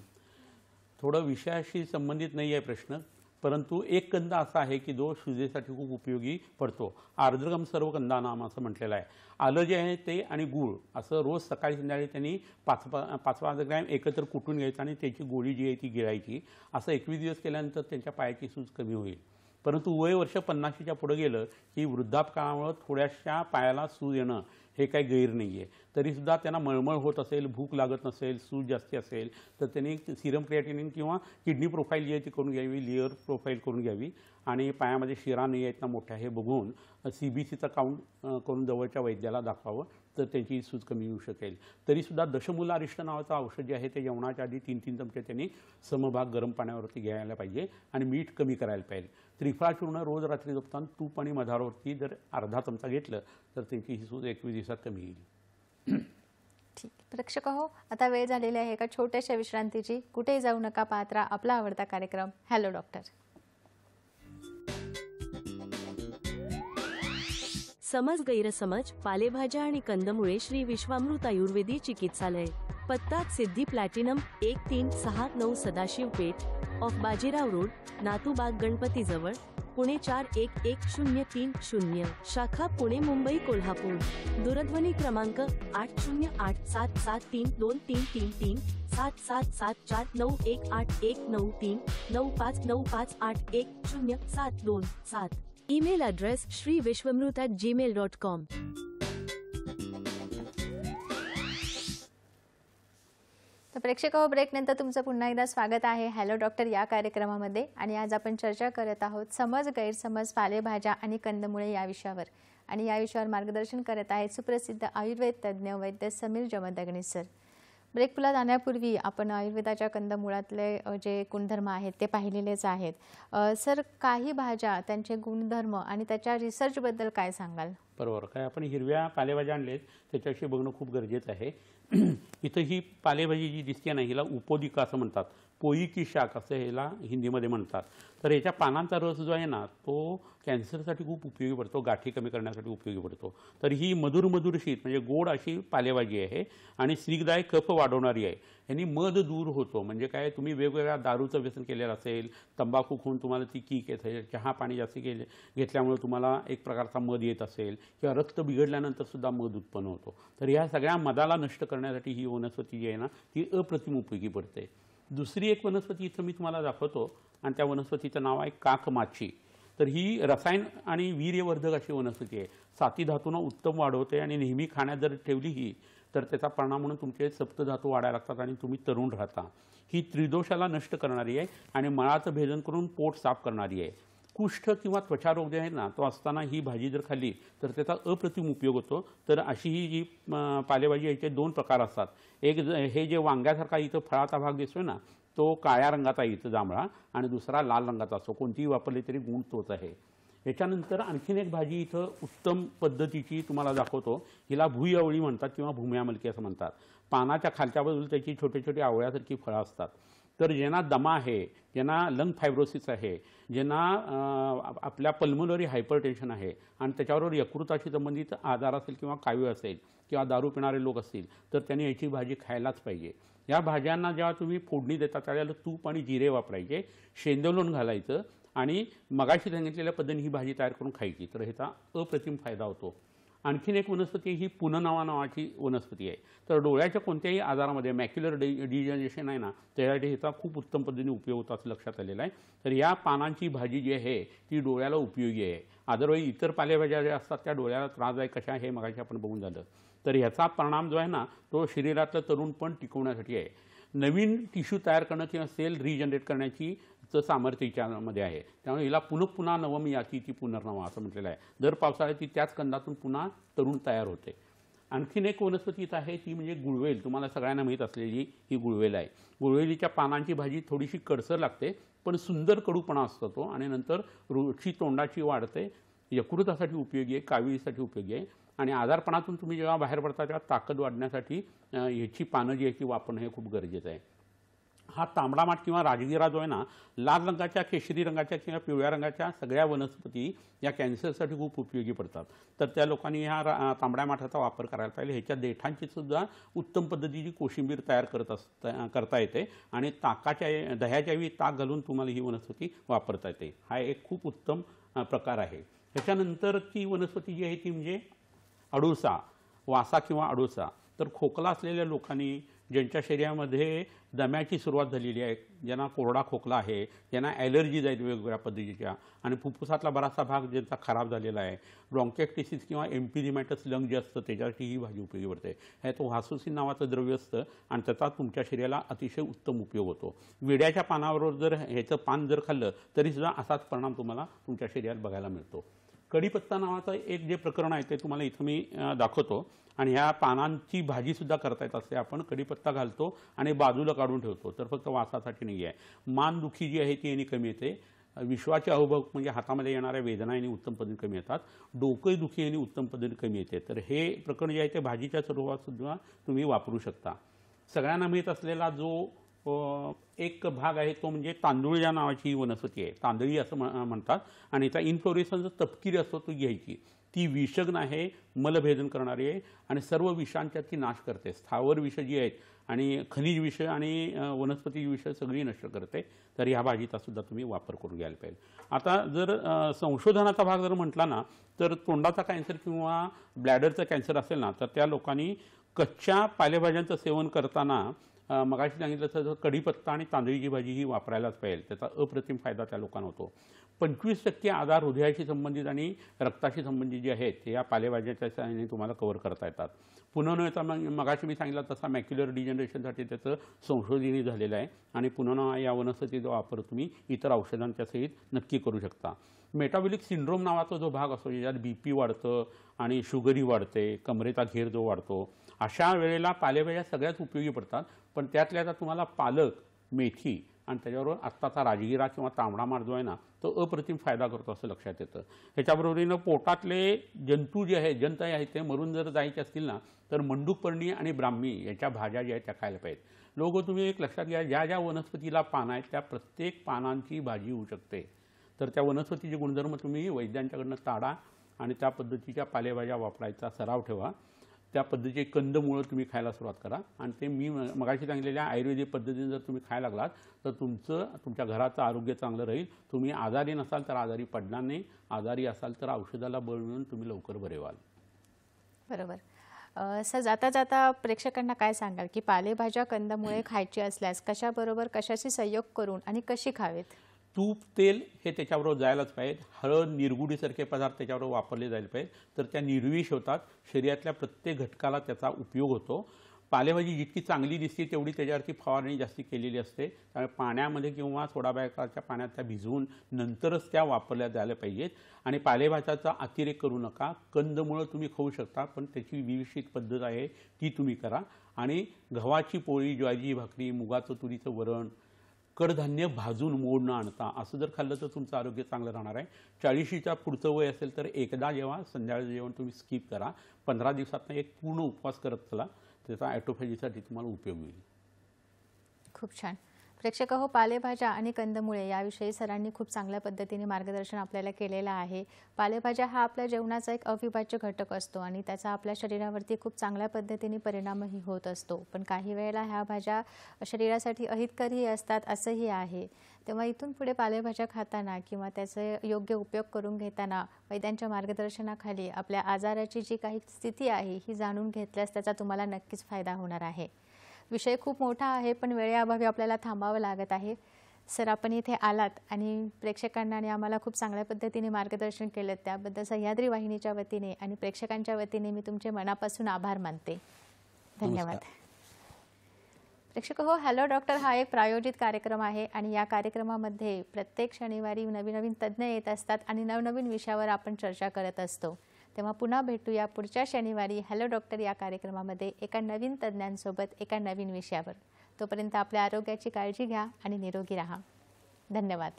थोडं विषयाशी संबंधित नाही आहे प्रश्न, परंतु एक कंद असा आहे की जो शिजेसाठी खूप उपयोगी पडतो. आर्द्रगम सर्व कंदानाम असं म्हटलेलं आहे. आलं जे आहे ते आणि गूळ असं रोज सकाळी संध्याकाळी त्यांनी 5 ग्रॅम एकत्र कुटून घ्यायचं आणि त्याची गोळी जी आहे ती गिळायची. असं 21 दिवस केल्यानंतर त्यांच्या पायाची सूज कमी होईल. परंतु वय वर्ष 50च्या पुढे गेलं की वृद्धापकाळामुळे थोड्याशा पायाला सूज येणं हे काही गैर नाही आहे. तरीसुद्धा त्यांना मळमळ होत असेल, भूक लागत नसेल, सूज जास्ती असेल तर त्यांनी सिरम क्रिएटिनिन किंवा किडनी प्रोफाईल जी आहे ती करून घ्यावी, लिव्हर प्रोफाईल करून घ्यावी आणि पायामध्ये शिरा नाही आहेत ना मोठ्या हे बघून CBCचा काउंट करून जवळच्या वैद्याला दाखवावं तर त्यांची सूज कमी होऊ शकेल. तरीसुद्धा दशमूलारिष्ट नावाचं औषध जे आहे ते जेवणाच्या आधी 3-3 चमचे त्यांनी समभाग गरम पाण्यावरती घ्यायला पाहिजे आणि मीठ कमी करायला पाहिजे. त्रिफळा चूर्ण रोज रात्री झोपताना तूप आणि मधावरती जर अर्धा चमचा घेतलं तर त्यांची ही सूज 21 दिवसात कमी येईल. ठीक, प्रेक्षक हो, आता वेळ झालेली आहे एका छोट्याशा विश्रांतीची. कुठेही जाऊ नका, पाहत राहा आपला आवडता कार्यक्रम हॅलो डॉक्टर. समज गैरसमज पालेभाज्या आणि कंदमुळे श्री विश्वामृत आयुर्वेदी चिकित्सालय. पत्ता Siddhi Platinum 1369 Sadashiv Peth off Bajirao Road, Natubag Ganpati जवळ, पुणे 411030. शाखा पुणे, मुंबई, कोल्हापूर. दूरध्वनी क्रमांक 8087732333 77749181939595811072. Email address shriviswamrut@gmail.com. तर प्रेक्षक हो, ब्रेकनंतर तुमचं पुन्हा एकदा स्वागत आहे हॅलो डॉक्टर या कार्यक्रमामध्ये. आणि आज आपण चर्चा करत आहोत समज गैरसमज पालेभाज्या आणि कंदमुळे या विषयावर. आणि या विषयावर मार्गदर्शन करत आहेत सुप्रसिद्ध आयुर्वेद तज्ज्ञ वैद्य समीर जमदग्नी सर. ब्रेकला जाण्यापूर्वी आपण आयुर्वेदाच्या कंदमुळातले जे गुणधर्म आहेत ते पाहिलेलेच आहेत. सर, काही भाज्या, त्यांचे गुणधर्म आणि त्याच्या रिसर्चबद्दल काय सांगाल? बरोबर, काय आपण हिरव्या पालेभाज्या आणलेत त्याच्याविषयी बघणं खूप गरजेचं आहे. इथं ही पालेभाजी जी दिसते ना हिला उपोदिका असं म्हणतात, पोई की शाक असं ह्याला हिंदीमध्ये म्हणतात. तर याच्या पानांचा रस जो आहे ना तो कॅन्सरसाठी खूप उपयोगी पडतो, गाठी कमी करण्यासाठी उपयोगी पडतो. तर ही मधुर मधुरशीत म्हणजे गोड अशी पालेभाजी आहे आणि स्निग्धदायक कफ वाढवणारी आहे. यांनी मध दूर होतो. म्हणजे काय, तुम्ही वेगवेगळ्या दारूचं व्यसन केलेलं असेल, तंबाखू खाऊन तुम्हाला ती कीक येत असेल, चहा पाणी जास्त घेतल्यामुळे तुम्हाला एक प्रकारचा मध येत असेल किंवा रक्त बिघडल्यानंतर सुद्धा मध उत्पन्न होतो. तर ह्या सगळ्या मधाला नष्ट करण्यासाठी ही वनस्पती जी आहे ना ती अप्रतिम उपयोगी पडते. दुसरी एक वनस्पती इथं मी तुम्हाला दाखवतो आणि त्या वनस्पतीचं नाव आहे काकमाची. तर ही रसायन आणि वीर्यवर्धक अशी वनस्पती आहे. साती धातूंना उत्तम वाढवते आणि नेहमी खाण्यात जर ठेवली ही तर त्याचा परिणाम म्हणून तुमचे सप्तधातू वाढायला लागतात आणि तुम्ही तरुण राहता. ही त्रिदोषाला नष्ट करणारी आहे आणि मळाचं भेदन करून पोट साफ करणारी आहे. कुष्ठ किंवा त्वचारोग जे आहे ना तो असताना ही भाजी जर खाल्ली तर त्याचा अप्रतिम उपयोग होतो. तर अशी ही जी पालेभाजी याचे 2 प्रकार असतात. एक हे जे वांग्यासारखा इथं फळाचा भाग दिसतोय ना तो काळ्या रंगाचा इथं जांभळा आणि दुसरा लाल रंगाचा असतो. कोणतीही वापरली तरी गुण तोच आहे. याच्यानंतर आणखीन एक भाजी इथं उत्तम पद्धतीची तुम्हाला दाखवतो. हिला भुईअवळी म्हणतात किंवा भूम्यामलकी असं म्हणतात. पानाच्या खालच्या बाजूला त्याची छोटे छोटे आवळ्यासारखी फळं असतात. तर ज्यांना दमा आहे, ज्यांना लंग फायब्रोसिस आहे, ज्यांना आपल्या पल्मोनरी हायपरटेन्शन आहे आणि त्याच्याबरोबर यकृताशी संबंधित आजार असेल किंवा कावीळ असेल किंवा दारू पिणारे लोक असतील तर त्यांनी याची भाजी खायलाच पाहिजे. या भाज्यांना जेव्हा तुम्ही फोडणी देता त्यावेळेला तूप आणि जिरे वापरायचे, शेंदोलोण घालायचं आणि मगाशी सांगितलेल्या पद्धतीने ही भाजी तयार करून खायची. तर ह्याचा अप्रतिम फायदा होतो. आणखीन एक वनस्पती ही पुननावा नावाची वनस्पती आहे. तर डोळ्याच्या कोणत्याही आजारामध्ये मॅक्युलर डिजनरेशन आहे ना त्यासाठी ह्याचा खूप उत्तम पद्धतीने उपयोग होतो असं लक्षात आलेलं आहे. तर या पानांची भाजी जी आहे ती डोळ्याला उपयोगी आहे. अदरवाईज इतर पालेभाज्या ज्या असतात त्या डोळ्याला त्रासदायक कशा आहे मगाशी आपण बघून झालं. तर ह्याचा परिणाम जो आहे ना तो शरीरातलं तरुणपण टिकवण्यासाठी आहे. नवीन टिश्यू तयार करणं किंवा सेल रिजनरेट करण्याची सामर्थ्य हिच्यामध्ये आहे. त्यामुळे हिला पुन्हा नवम याची ती पुनर्नवा असं म्हटलेलं आहे. दर पावसाळ्यात ती त्याच कंदातून पुन्हा तरुण तयार होते. आणखीन एक वनस्पती इथं आहे ती म्हणजे गुळवेल. तुम्हाला सगळ्यांना माहीत असलेली ही गुळवेल आहे. गुळवेलीच्या पानांची भाजी थोडीशी कडसर लागते पण सुंदर कडूपणा असतो तो आणि नंतर रुची तोंडाची वाढते. यकृतासाठी उपयोगी आहे, काविळीसाठी उपयोगी आहे आणि आजारपणातून तुम्ही जेव्हा बाहेर पडता तेव्हा ताकद वाढण्यासाठी ह्याची पानं जी आहे ती वापरणं हे खूप गरजेचं आहे. हा तांबडा माठ किंवा राजगिरा जो आहे ना, लाल रंगाच्या, केशरी रंगाच्या किंवा पिवळ्या रंगाच्या सगळ्या वनस्पती या कॅन्सरसाठी खूप उपयोगी पडतात. तर त्या लोकांनी ह्या तांबड्या माठाचा वापर करायला पाहिजे. ह्याच्या देठांची सुद्धा उत्तम पद्धतीची कोशिंबीर तयार करता येते आणि दह्याच्या ऐवजी ताक घालून तुम्हाला ही वनस्पती वापरता येते. हा एक खूप उत्तम प्रकार आहे. ह्याच्यानंतरची वनस्पती जी आहे ती म्हणजे अडुळसा, वासा किंवा अडुळसा. तर खोकला असलेल्या लोकांनी, ज्यांच्या शरीरामध्ये दम्याची सुरुवात झालेली आहे, ज्यांना कोरडा खोकला आहे, ज्यांना ॲलर्जीज आहेत वेगवेगळ्या पद्धतीच्या आणि फुफ्फुसातला बराचसा भाग ज्यांचा खराब झालेला आहे, ब्रॉन्कायटिस किंवा एम्फिझिमॅटस लंग जे असतं त्याच्यासाठी ही भाजी उपयोगी पडते. ह्यात व्हासोसिन नावाचं द्रव्य असतं आणि त्याचा तुमच्या शरीराला अतिशय उत्तम उपयोग होतो. विड्याच्या पानाबरोबर जर ह्याचं पान जर खाल्लं तरीसुद्धा असाच परिणाम तुम्हाला तुमच्या शरीरात बघायला मिळतो. कढीपत्ता नावाचं एक जे प्रकरण आहे ते तुम्हाला इथं मी दाखवतो आणि ह्या पानांची भाजीसुद्धा करता येत असते. आपण कढीपत्ता घालतो आणि बाजूला काढून ठेवतो, तर फक्त वासासाठी नाही आहे. मानदुखी जी आहे ती याने कमी येते. विश्वाचे अवभव म्हणजे हातामध्ये येणाऱ्या वेदना यांनी उत्तम पद्धतीने कमी येतात. डोकेदुखी यांनी उत्तम पद्धतीने कमी येते. तर हे प्रकरण जे आहे ते भाजीच्या स्वरूपात सुद्धा तुम्ही वापरू शकता. सगळ्यांना माहीत असलेला जो एक भाग आहे तो म्हणजे तांदूळ या नावाची वनस्पती आहे. तांदळी असं म्हणतात आणि त्याचा इन्फ्लोरेसन्स जो तपकिरी असतो तो घ्यायची. ती विषग्न आहे, मलभेदन करणारी आहे आणि सर्व विषांच्या ती नाश करते. स्थावर विष जी आहेत आणि खनिज विष आणि वनस्पती विष सगळी नष्ट करते. तर ह्या भाजीचा सुद्धा तुम्ही वापर करून घ्यायला पाहिजे. आता जर संशोधनाचा भाग जर म्हटला ना, तर तोंडाचा कॅन्सर किंवा ब्लॅडरचा कॅन्सर असेल ना, तर त्या लोकांनी कच्च्या पालेभाज्यांचं सेवन करताना मगाशी सांगितलं तर कढीपत्ता आणि तांदळीची भाजी ही वापरायलाच पाहिजे. त्याचा अप्रतिम फायदा त्या लोकांना होतो. 25% आजार हृदयाशी संबंधित आणि रक्ताशी संबंधित जे आहेत ते या पालेभाज्याच्या सहाय्याने तुम्हाला कव्हर करता येतात. पुन्हा नव्हे मगाशी मी सांगितलं तसा मॅक्युलर डिजनरेशनसाठी त्याचं संशोधनही झालेलं आहे आणि पुन्हा या वनस्पतीचा वापर तुम्ही इतर औषधांच्या सहित नक्की करू शकता. मेटाबॉलिक सिंड्रोम नावाचा जो भाग असतो ज्याच्यात BP वाढतं आणि शुगरही वाढते, कमरेचा घेर जो वाढतो, अशा वेळेला पालेभाज्या सगळ्याच उपयोगी पडतात. पण त्यातल्या त्यात तुम्हाला पालक, मेथी आणि त्याच्याबरोबर आत्ताचा राजगिरा किंवा तांबडा माठ जो आहे ना तो अप्रतिम फायदा करतो असं लक्षात येतं. ह्याच्याबरोबरीनं पोटातले जंतू जे आहेत, जंत आहेत ते मरून जर जायचे असतील ना तर मंडूकपर्णी आणि ब्राह्मी याच्या भाज्या ज्या आहेत त्या खायला पाहिजेत. लोक तुम्ही एक लक्षात घ्या, ज्या ज्या वनस्पतीला पानं आहेत त्या प्रत्येक पानांची भाजी होऊ शकते. तर त्या वनस्पतीचे गुणधर्म तुम्ही वैद्यांच्याकडनं ताडा आणि त्या पद्धतीच्या पालेभाज्या वापरायचा सराव ठेवा. त्या पद्धतीचे कंदमुळं तुम्ही खायला सुरुवात करा आणि ते मी मगाशी सांगितलेल्या आयुर्वेदिक पद्धतीने जर तुम्ही खायला लागलात तर तुमच्या घराचं आरोग्य चांगलं राहील. तुम्ही आजारी नसाल तर आजारी पडणार नाही, आजारी असाल तर औषधाला बळ मिळून तुम्ही लवकर बरे व्हाल. बरोबर. सर, जाता जाता प्रेक्षकांना काय सांगाल की पालेभाज्या कंदमुळे खायची असल्यास कशाबरोबर कशाशी संयोग करून आणि कशी खावेत? तूप, तेल हे त्याच्याबरोबर जायलाच पाहिजे. हळद, निरगुडीसारखे पदार्थ त्याच्याबरोबर वापरले जायला पाहिजे. तर त्या निर्विष होतात. शरीरातल्या प्रत्येक घटकाला त्याचा उपयोग होतो. पालेभाजी जितकी चांगली दिसते तेवढी त्याच्यावरती फवारणी जास्ती केलेली असते. त्यामुळे पाण्यामध्ये किंवा सोडाबायकाच्या पाण्यात त्या भिजवून नंतरच त्या वापरल्या जायला पाहिजेत. आणि पालेभाज्याचा अतिरेक करू नका. कंदमुळं तुम्ही खाऊ शकता पण त्याची विविध पद्धत आहे ती तुम्ही करा. आणि गव्हाची पोळी, ज्वारीची भाकरी, मुगाचं तुरीचं वरण, कडधान्य भाजून मोड न आणता असं जर खाल्लं तर तुमचं आरोग्य चांगलं राहणार आहे. 40च्या पुढचं वय असेल तर एकदा जेव्हा संध्याकाळचं जेवण तुम्ही स्किप करा. 15 दिवसातनं एक पूर्ण उपवास करत चला. त्याचा ॲटोफॅजीसाठी तुम्हाला उपयोग होईल. खूप छान. प्रेक्षक हो, पालेभाज्या आणि कंदमुळे याविषयी सरांनी खूप चांगल्या पद्धतीने मार्गदर्शन आपल्याला केलेलं आहे. पालेभाज्या हा आपल्या जेवणाचा एक अविभाज्य घटक असतो आणि त्याचा आपल्या शरीरावरती खूप चांगल्या पद्धतीने परिणामही होत असतो. पण काही वेळेला ह्या भाज्या शरीरासाठी अहितकरही असतात असंही आहे. तेव्हा इथून पुढे पालेभाज्या खाताना किंवा त्याचे योग्य उपयोग करून घेताना वैद्यांच्या मार्गदर्शनाखाली आपल्या आजाराची जी काही स्थिती आहे ही जाणून घेतल्यास त्याचा तुम्हाला नक्कीच फायदा होणार आहे. विषय खूप मोठा आहे पण वेळेअभावी आपल्याला थांबावं लागत आहे. सर, आपण इथे आलात आणि प्रेक्षकांना आणि आम्हाला खूप चांगल्या पद्धतीने मार्गदर्शन केलं त्याबद्दल सह्याद्री वाहिनीच्या वतीने आणि प्रेक्षकांच्या वतीने मी तुमचे मनापासून आभार मानते. धन्यवाद. प्रेक्षक हो, हॅलो डॉक्टर हा एक प्रायोजित कार्यक्रम आहे आणि या कार्यक्रमामध्ये प्रत्येक शनिवारी नवीन नवीन तज्ज्ञ येत असतात आणि नवनवीन विषयावर आपण चर्चा करत असतो. तेव्हा पुन्हा भेटूया पुढच्या शनिवारी हॅलो डॉक्टर या कार्यक्रमामध्ये एका नवीन तज्ज्ञांसोबत एका नवीन विषयावर. तोपर्यंत आपल्या आरोग्याची काळजी घ्या आणि निरोगी राहा. धन्यवाद.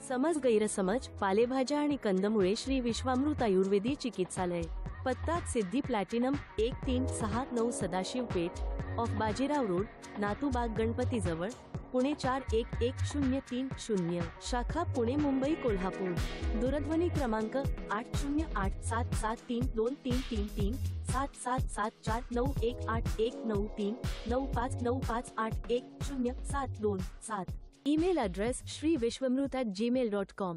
समज गैरसमज पालेभाज्या आणि कंदमुळे श्री विश्वामृत आयुर्वेदी चिकित्सालय. पत्ता Siddhi Platinum 1369 Sadashiv Peth off Bajirao Road, Natubag Ganpati जवळ, पुणे 411030. शाखा पुणे, मुंबई, कोल्हापूर. दूरध्वनी क्रमांक 8087732333 7774918193 9595810727. Email address shriviswamrut@gmail.com.